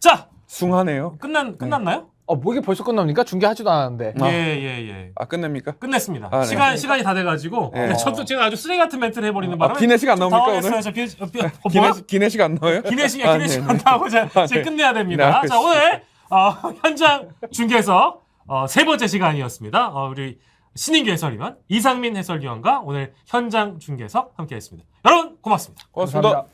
Speaker 1: 자,
Speaker 3: 숭하네요.
Speaker 1: 끝났나요?
Speaker 2: 뭐 이게 벌써 끝납니까? 중계하지도 않았는데.
Speaker 1: 예.
Speaker 3: 끝냅니까?
Speaker 1: 끝냈습니다.
Speaker 3: 네.
Speaker 1: 시간이 다 돼가지고 저도 제가 아주 쓰레기 같은 멘트를 해버리는 바람에
Speaker 3: 기내식 안 나옵니까 오늘?
Speaker 1: 당황했어요.
Speaker 3: 기내식 안 나와요?
Speaker 1: 기내식
Speaker 3: 네,
Speaker 1: 안 나오고 이제 끝내야 됩니다.
Speaker 3: 네,
Speaker 1: 자, 오늘 현장 중계석 세 번째 시간이었습니다. 우리 신인규 해설위원, 이상민 해설위원과 오늘 현장 중계석 함께했습니다. 여러분 고맙습니다.
Speaker 3: 고맙습니다.